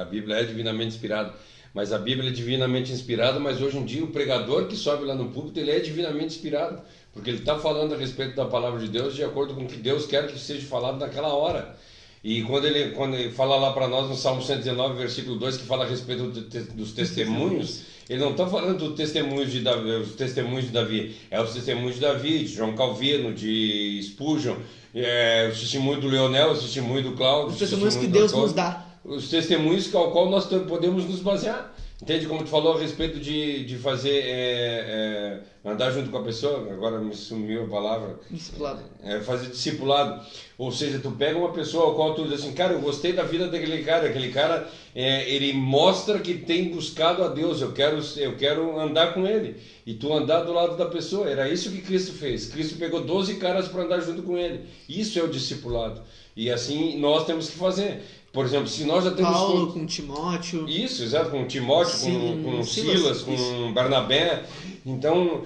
Bíblia é divinamente inspirada. Mas a Bíblia é divinamente inspirada, mas hoje em dia o pregador que sobe lá no púlpito, ele é divinamente inspirado, porque ele está falando a respeito da palavra de Deus de acordo com o que Deus quer que seja falado naquela hora. E quando ele fala lá para nós no Salmo 119, versículo 2, que fala a respeito dos testemunhos, ele não está falando dos testemunhos de Davi, é os testemunhos de Davi, de João Calvino, de Spurgeon, o testemunho do Leonel, o testemunho do Cláudio, os testemunhos que Deus nos dá. Os testemunhos ao qual nós podemos nos basear. Entende? Como tu falou a respeito de fazer andar junto com a pessoa, agora me sumiu a palavra. Discipulado. Fazer discipulado. Ou seja, tu pega uma pessoa ao qual tu diz assim, cara, eu gostei da vida daquele cara. Aquele cara, ele mostra que tem buscado a Deus. Eu quero andar com ele. E tu andar do lado da pessoa. Era isso que Cristo fez. Cristo pegou 12 caras para andar junto com ele. Isso é o discipulado. E assim nós temos que fazer. Por exemplo, se nós já temos... Paulo com Timóteo. Isso, exato, com Timóteo, com Silas, com Barnabé. Então,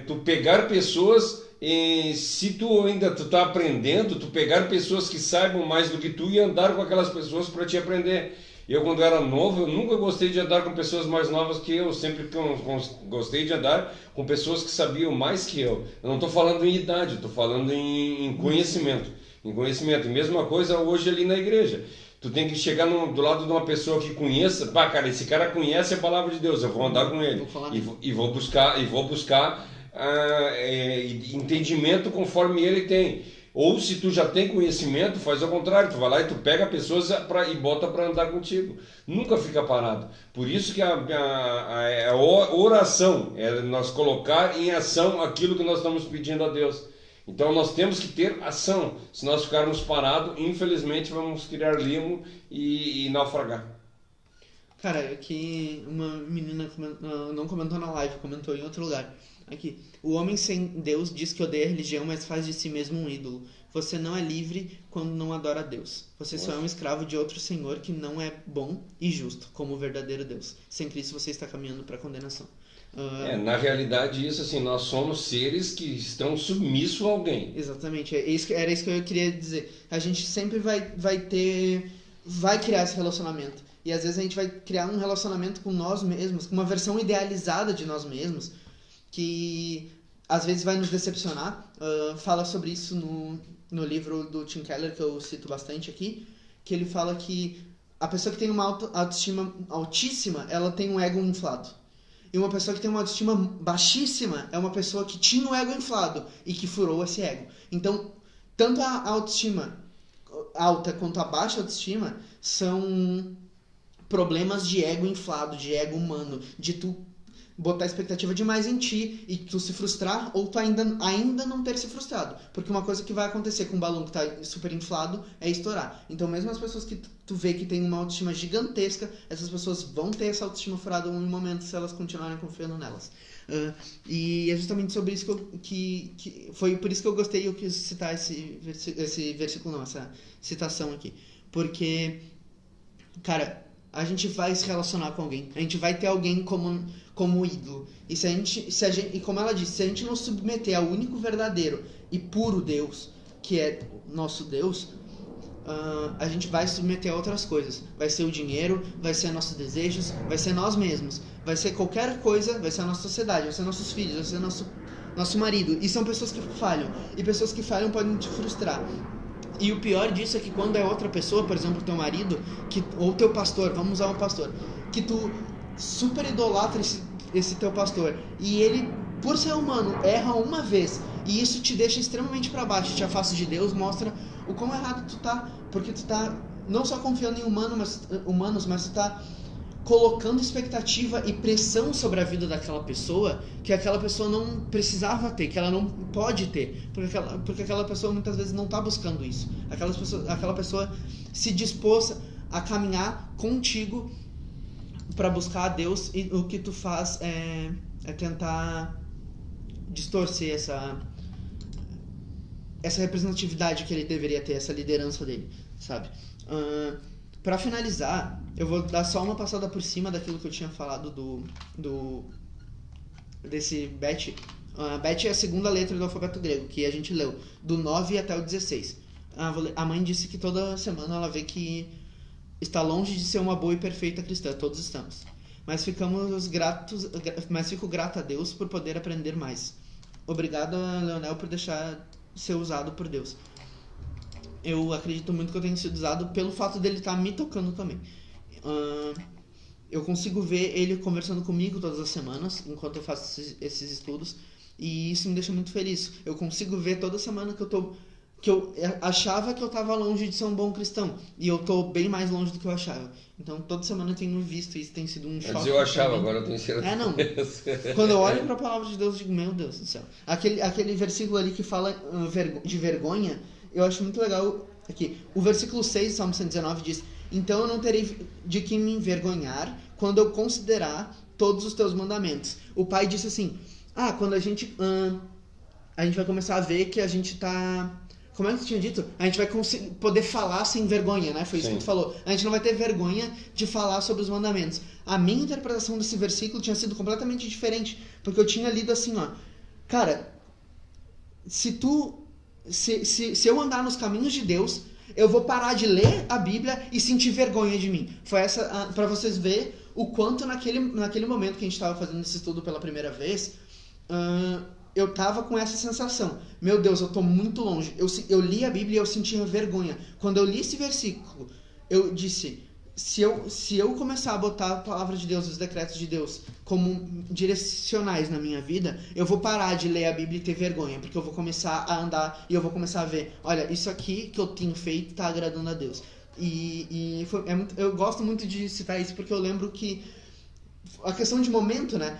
tu pegar pessoas, se tu ainda está aprendendo, tu pegar pessoas que saibam mais do que tu e andar com aquelas pessoas para te aprender. Eu, quando era novo, eu nunca gostei de andar com pessoas mais novas que eu. Sempre gostei de andar com pessoas que sabiam mais que eu. Eu não estou falando em idade, estou falando em conhecimento. Em conhecimento. E mesma coisa hoje ali na igreja. Tu tem que chegar do lado de uma pessoa que conheça. Pá, cara, esse cara conhece a palavra de Deus. Eu vou andar com ele. E vou buscar entendimento conforme ele tem. Ou se tu já tem conhecimento, faz ao contrário. Tu vai lá e tu pega pessoas e bota para andar contigo. Nunca fica parado. Por isso que a oração é nós colocar em ação aquilo que nós estamos pedindo a Deus. Então nós temos que ter ação. Se nós ficarmos parados, infelizmente vamos criar limo e naufragar. Cara, aqui uma menina não comentou na live, comentou em outro lugar. Aqui, o homem sem Deus diz que odeia a religião, mas faz de si mesmo um ídolo. Você não é livre quando não adora a Deus. Você só é um escravo de outro senhor que não é bom e justo, como o verdadeiro Deus. Sem Cristo você está caminhando para a condenação. Na realidade, isso assim, nós somos seres que estão submissos a alguém. Exatamente, era isso que eu queria dizer. A gente sempre vai criar esse relacionamento. E às vezes a gente vai criar um relacionamento com nós mesmos, com uma versão idealizada de nós mesmos, que às vezes vai nos decepcionar. Fala sobre isso no livro do Tim Keller, que eu cito bastante aqui, que ele fala que a pessoa que tem uma autoestima altíssima, ela tem um ego inflado. E uma pessoa que tem uma autoestima baixíssima é uma pessoa que tinha o ego inflado e que furou esse ego. Então, tanto a autoestima alta quanto a baixa autoestima são problemas de ego inflado, de ego humano, de tu botar expectativa demais em ti e tu se frustrar ou tu ainda não ter se frustrado. Porque uma coisa que vai acontecer com um balão que tá super inflado é estourar. Então mesmo as pessoas que tu vê que tem uma autoestima gigantesca, essas pessoas vão ter essa autoestima furada em um momento se elas continuarem confiando nelas. E é justamente sobre isso que foi por isso que eu gostei e eu quis citar esse versículo, não, essa citação aqui. Porque, cara, a gente vai se relacionar com alguém, a gente vai ter alguém como ídolo. E e como ela disse, se a gente não submeter ao único verdadeiro e puro Deus, que é nosso Deus, a gente vai submeter a outras coisas. Vai ser o dinheiro, vai ser nossos desejos, vai ser nós mesmos, vai ser qualquer coisa, vai ser a nossa sociedade, vai ser nossos filhos, vai ser nosso marido. E são pessoas que falham. E pessoas que falham podem te frustrar. E o pior disso é que quando é outra pessoa, por exemplo, teu marido, ou teu pastor, vamos usar um pastor, que tu super idolatra esse teu pastor, e ele, por ser humano, erra uma vez, e isso te deixa extremamente para baixo, te afasta de Deus, mostra o quão errado tu tá, porque tu tá não só confiando em humanos, mas tu tá colocando expectativa e pressão sobre a vida daquela pessoa que aquela pessoa não precisava ter, que ela não pode ter, porque aquela pessoa muitas vezes não está buscando isso. Aquela pessoa se dispôs a caminhar contigo para buscar a Deus, e o que tu faz é tentar distorcer essa representatividade que ele deveria ter, essa liderança dele, sabe? Para finalizar, eu vou dar só uma passada por cima daquilo que eu tinha falado desse Bet. Bet é a segunda letra do alfabeto grego, que a gente leu, do 9 até o 16. A mãe disse que toda semana ela vê que está longe de ser uma boa e perfeita cristã, todos estamos. Mas fico grato a Deus por poder aprender mais. Obrigado, Leonel, por deixar ser usado por Deus. Eu acredito muito que eu tenho sido usado pelo fato dele estar me tocando também. Eu consigo ver ele conversando comigo todas as semanas, enquanto eu faço esses estudos, e isso me deixa muito feliz. Eu consigo ver toda semana que eu achava que eu estava longe de ser um bom cristão, e eu estou bem mais longe do que eu achava. Então toda semana eu tenho visto, e isso tem sido um choque. Mas eu achava, agora eu tenho certeza. Não. Quando eu olho para a palavra de Deus, eu digo, meu Deus do céu. Aquele versículo ali que fala de vergonha, eu acho muito legal aqui. O versículo 6 do Salmo 119 diz: então eu não terei de que me envergonhar quando eu considerar todos os teus mandamentos. O pai disse assim, quando a gente vai começar a ver que a gente tá... Como é que tu tinha dito? A gente vai poder falar sem vergonha, né? Foi isso que tu falou. A gente não vai ter vergonha de falar sobre os mandamentos. A minha interpretação desse versículo tinha sido completamente diferente, porque eu tinha lido assim, cara, se eu andar nos caminhos de Deus, eu vou parar de ler a Bíblia e sentir vergonha de mim. Foi essa, para vocês verem o quanto naquele momento que a gente estava fazendo esse estudo pela primeira vez, eu tava com essa sensação. Meu Deus, eu tô muito longe. Eu li a Bíblia e eu sentia vergonha. Quando eu li esse versículo, eu disse, se eu começar a botar a palavra de Deus, os decretos de Deus, como direcionais na minha vida, eu vou parar de ler a Bíblia e ter vergonha, porque eu vou começar a andar e eu vou começar a ver, olha, isso aqui que eu tenho feito tá agradando a Deus. Eu gosto muito de citar isso, porque eu lembro que a questão de momento, né,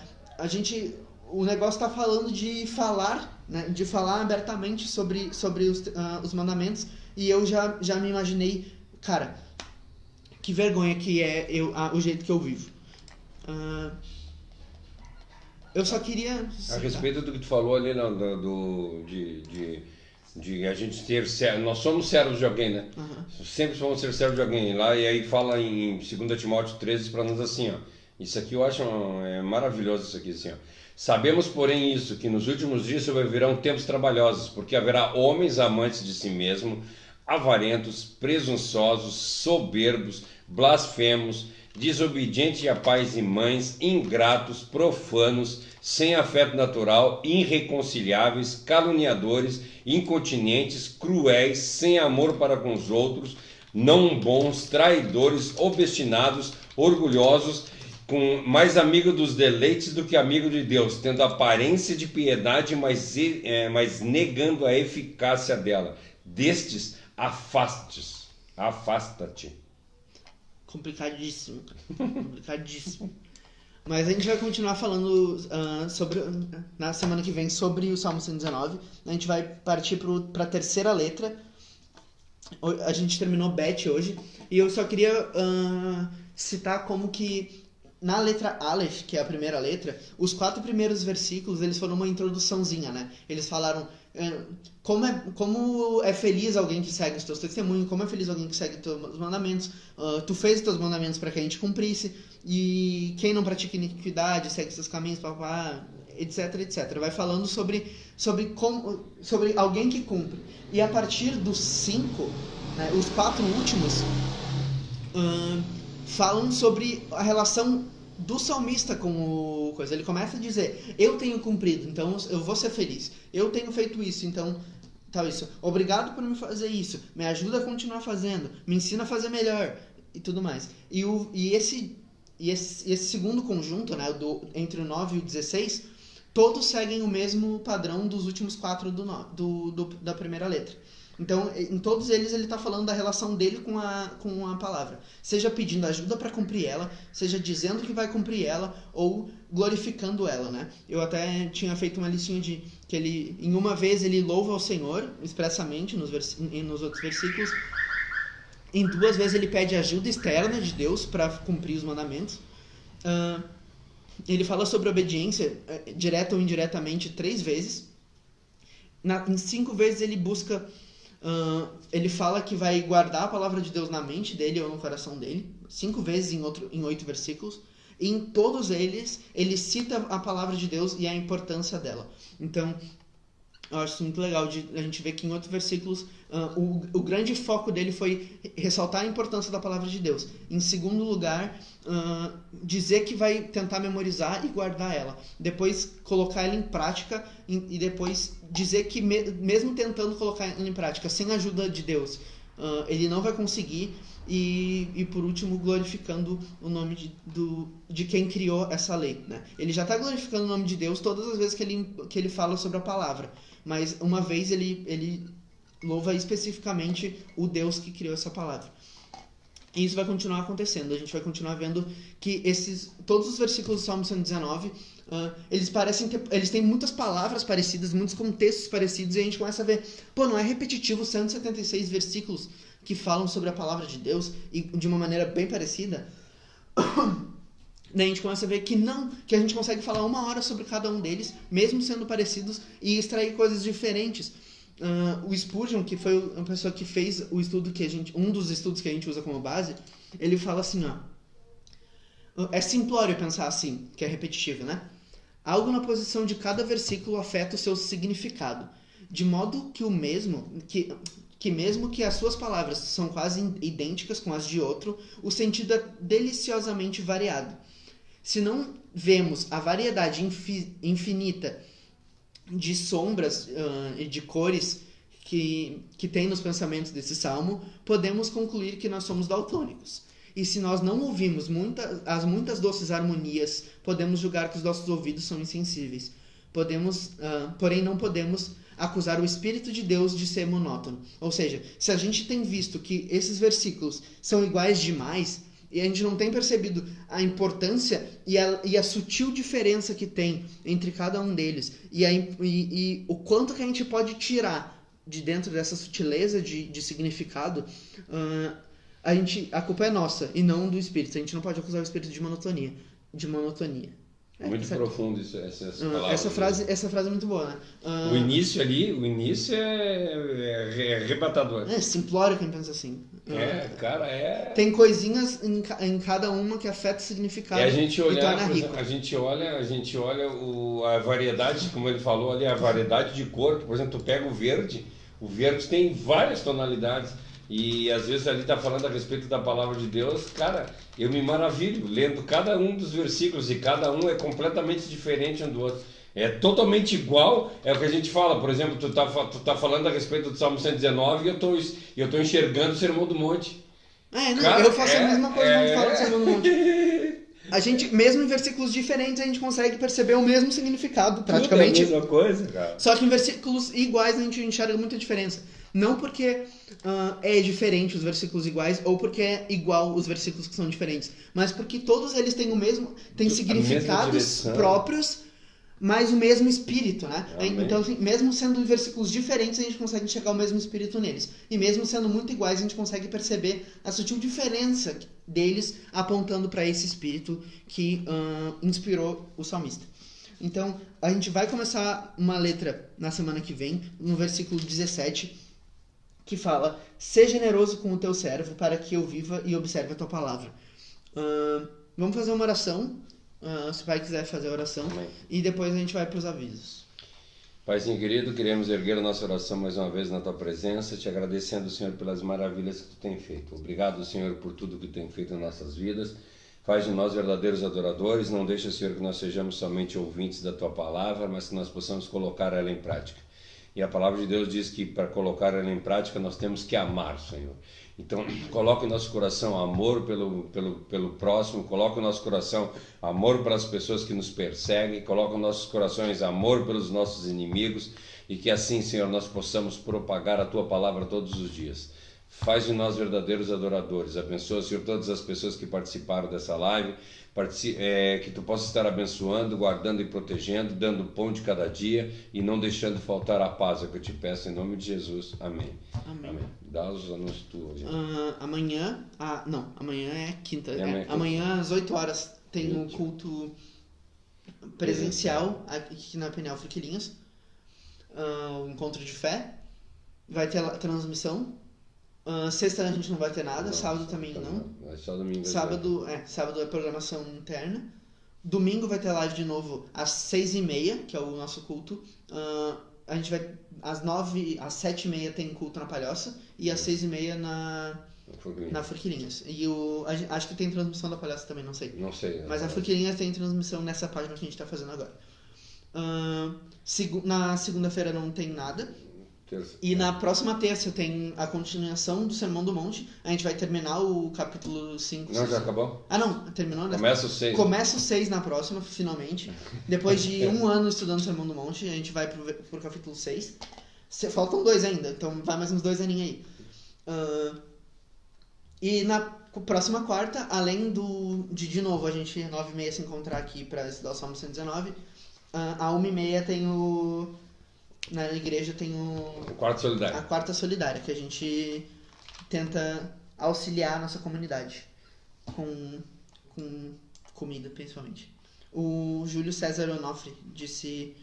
o negócio tá falando de falar, né, de falar abertamente sobre os mandamentos, e eu já me imaginei, cara, que vergonha que é o jeito que eu vivo. Eu só queria... A respeito do que tu falou ali, de a gente ter... Nós somos servos de alguém, né? Sempre vamos ser servos de alguém. Lá, e aí fala em 2 Timóteo 13 para nós assim, isso aqui eu acho maravilhoso, isso aqui, assim, Sabemos, porém, isso, que nos últimos dias sobrevirão tempos trabalhosos, porque haverá homens amantes de si mesmo, avarentos, presunçosos, soberbos, blasfemos, desobedientes a pais e mães, ingratos, profanos, sem afeto natural, irreconciliáveis, caluniadores, incontinentes, cruéis, sem amor para com os outros, não bons, traidores, obstinados, orgulhosos, mais amigo dos deleites do que amigo de Deus, tendo aparência de piedade, mas negando a eficácia dela. Destes, afasta-te. Complicadíssimo. Mas a gente vai continuar falando na semana que vem sobre o Salmo 119. A gente vai partir para a terceira letra. A gente terminou Bet hoje. E eu só queria citar como que na letra Aleph, que é a primeira letra, os 4 primeiros versículos, eles foram uma introduçãozinha, né? Eles falaram como é feliz alguém que segue os teus testemunhos, como é feliz alguém que segue os teus mandamentos, tu fez os teus mandamentos para que a gente cumprisse, e quem não pratica iniquidade, segue seus caminhos, etc, etc. Vai falando sobre alguém que cumpre. E a partir dos 5, né, os 4 últimos, falam sobre a relação do salmista com o coisa. Ele começa a dizer, eu tenho cumprido, então eu vou ser feliz. Eu tenho feito isso, então tal isso. Obrigado por me fazer isso. Me ajuda a continuar fazendo. Me ensina a fazer melhor e tudo mais. E esse segundo conjunto, né, entre o 9 e o 16, todos seguem o mesmo padrão dos últimos 4 da primeira letra. Então, em todos eles, ele está falando da relação dele com a palavra. Seja pedindo ajuda para cumprir ela, seja dizendo que vai cumprir ela, ou glorificando ela, né? Eu até tinha feito uma listinha de que ele, em uma vez, ele louva ao Senhor, expressamente, nos outros versículos. Em 2 vezes, ele pede ajuda externa de Deus para cumprir os mandamentos. Ele fala sobre obediência, direta ou indiretamente, 3 vezes. Em 5 vezes, ele busca... ele fala que vai guardar a palavra de Deus na mente dele ou no coração dele, 5 vezes em 8 versículos, e em todos eles ele cita a palavra de Deus e a importância dela. Então, eu acho isso muito legal de a gente ver que em outros versículos o grande foco dele foi ressaltar a importância da palavra de Deus. Em segundo lugar, dizer que vai tentar memorizar e guardar ela. Depois, colocar ela em prática e depois dizer que mesmo tentando colocar ela em prática sem a ajuda de Deus, ele não vai conseguir. E por último, glorificando o nome de quem criou essa lei, né? Ele já está glorificando o nome de Deus todas as vezes que ele fala sobre a palavra. Mas uma vez ele louva especificamente o Deus que criou essa palavra. E isso vai continuar acontecendo. A gente vai continuar vendo que todos os versículos do Salmo 119, eles têm muitas palavras parecidas, muitos contextos parecidos, e a gente começa a ver, não é repetitivo 176 versículos que falam sobre a palavra de Deus e de uma maneira bem parecida. Daí a gente começa a ver que a gente consegue falar 1 hora sobre cada um deles, mesmo sendo parecidos, e extrair coisas diferentes. O Spurgeon, que foi uma pessoa que fez o estudo um dos estudos que a gente usa como base, ele fala assim, é simplório pensar assim, que é repetitivo, né? Algo na posição de cada versículo afeta o seu significado, de modo que mesmo que as suas palavras são quase idênticas com as de outro, o sentido é deliciosamente variado. Se não vemos a variedade infinita de sombras e de cores que tem nos pensamentos desse salmo, podemos concluir que nós somos daltônicos. E se nós não ouvimos as muitas doces harmonias, podemos julgar que os nossos ouvidos são insensíveis. Porém, não podemos acusar o Espírito de Deus de ser monótono. Ou seja, se a gente tem visto que esses versículos são iguais demais, e a gente não tem percebido a importância e a sutil diferença que tem entre cada um deles, e o quanto que a gente pode tirar de dentro dessa sutileza de significado, a culpa é nossa e não do Espírito. A gente não pode acusar o Espírito de monotonia. Muito profundo essas palavras. Essa frase é muito boa, né? O início é arrebatador. É simplório quem pensa assim. Tem coisinhas em cada uma que afeta o significado e torna rico. A gente olha a variedade, como ele falou ali, a variedade de cor. Por exemplo, tu pega o verde tem várias tonalidades. E às vezes ali está falando a respeito da palavra de Deus, cara, eu me maravilho lendo cada um dos versículos e cada um é completamente diferente um do outro. É totalmente igual, é o que a gente fala, por exemplo, tu tá falando a respeito do Salmo 119 e eu tô enxergando o Sermão do Monte. Eu faço a mesma coisa quando falo do Sermão do Monte. A gente, mesmo em versículos diferentes, a gente consegue perceber o mesmo significado, praticamente. Tudo é a mesma coisa, cara. Só que em versículos iguais a gente enxerga muita diferença. Não porque é diferente os versículos iguais, ou porque é igual os versículos que são diferentes, mas porque todos eles têm significados próprios, mas o mesmo espírito, né? Amém. Então, assim, mesmo sendo versículos diferentes, a gente consegue enxergar o mesmo espírito neles. E mesmo sendo muito iguais, a gente consegue perceber a sutil diferença deles, apontando para esse espírito que inspirou o salmista. Então, a gente vai começar uma letra na semana que vem, no versículo 17, que fala: "Seja generoso com o teu servo, para que eu viva e observe a tua palavra." Vamos fazer uma oração, se o pai quiser fazer a oração. Amém. E depois a gente vai para os avisos. Paizinho querido, queremos erguer a nossa oração mais uma vez na tua presença, te agradecendo, Senhor, pelas maravilhas que tu tem feito. Obrigado, Senhor, por tudo que tu tem feito em nossas vidas. Faz de nós verdadeiros adoradores. Não deixa, Senhor, que nós sejamos somente ouvintes da Tua palavra, mas que nós possamos colocar ela em prática. E a palavra de Deus diz que para colocar ela em prática nós temos que amar, Senhor. Então, coloca o nosso coração amor pelo próximo, coloca o nosso coração amor para as pessoas que nos perseguem, coloca os nossos corações amor pelos nossos inimigos, e que assim, Senhor, nós possamos propagar a Tua palavra todos os dias. Faz de nós verdadeiros adoradores. Abençoa, Senhor, todas as pessoas que participaram dessa live, que Tu possa estar abençoando, guardando e protegendo, dando pão de cada dia e não deixando faltar a paz, é o que eu te peço em nome de Jesus. Amém. Amém. Dá os anúncios tu hoje. Amanhã é quinta. Amanhã às 8 horas tem um culto presencial aqui na Peniel Forquilinhas. O encontro de fé. Vai ter transmissão. Sexta a gente não vai ter nada, sábado também não. É só domingo. Sábado é programação interna. Domingo vai ter live de novo às 6h30, que é o nosso culto. A gente vai às 7h30 tem culto na Palhoça e às 6h30 na Forquilinhas. E acho que tem transmissão da Palhoça também, não sei. Não sei. Mas a Forquilinhas tem transmissão nessa página que a gente está fazendo agora. Na segunda-feira não tem nada. E na próxima terça tem a continuação do Sermão do Monte. A gente vai terminar o capítulo 5. Não, já acabou? Não, terminou? Começa o 6. Começa o 6 na próxima, finalmente. Depois de um ano estudando o Sermão do Monte, a gente vai pro capítulo 6. Faltam 2 ainda, então vai mais uns 2 aninhos aí. E na próxima quarta, além de novo, a gente 9h30 se encontrar aqui para estudar o Salmo 119, a 1h30 tem na igreja tem a quarta solidária, que a gente tenta auxiliar a nossa comunidade com comida, principalmente. O Júlio César Onofre disse...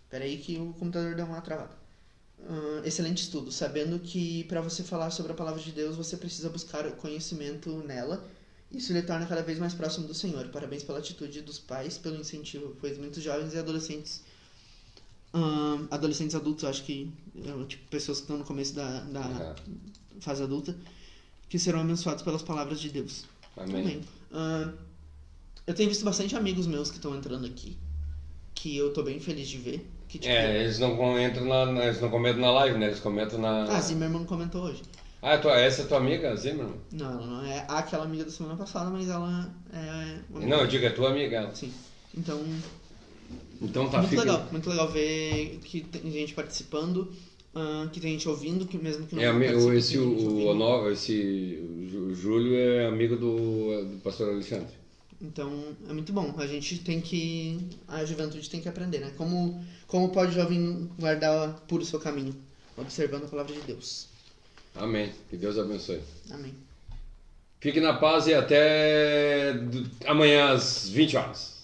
Peraí que o computador deu uma travada. Excelente estudo, sabendo que para você falar sobre a palavra de Deus, você precisa buscar conhecimento nela. Isso lhe torna cada vez mais próximo do Senhor. Parabéns pela atitude dos pais, pelo incentivo, pois muitos jovens e adolescentes adultos, acho que pessoas que estão no começo da fase adulta, que serão abençoados pelas palavras de Deus. Amém. Eu tenho visto bastante amigos meus que estão entrando aqui, que eu tô bem feliz de ver. Que, eles não eles não comentam na live, né? Eles comentam na... Zimmerman comentou hoje. Essa é tua amiga, Zimmerman? Não, é aquela amiga da semana passada, mas ela é... Não, eu digo, é tua amiga. Ela. Sim, então tá muito legal ver que tem gente participando, que tem gente ouvindo, que mesmo que não o Júlio é amigo do pastor Alexandre. Então é muito bom. A juventude tem que aprender, né? Como pode o jovem guardar puro o seu caminho, observando a palavra de Deus. Amém. Que Deus abençoe. Amém. Fique na paz e até amanhã às 20 horas.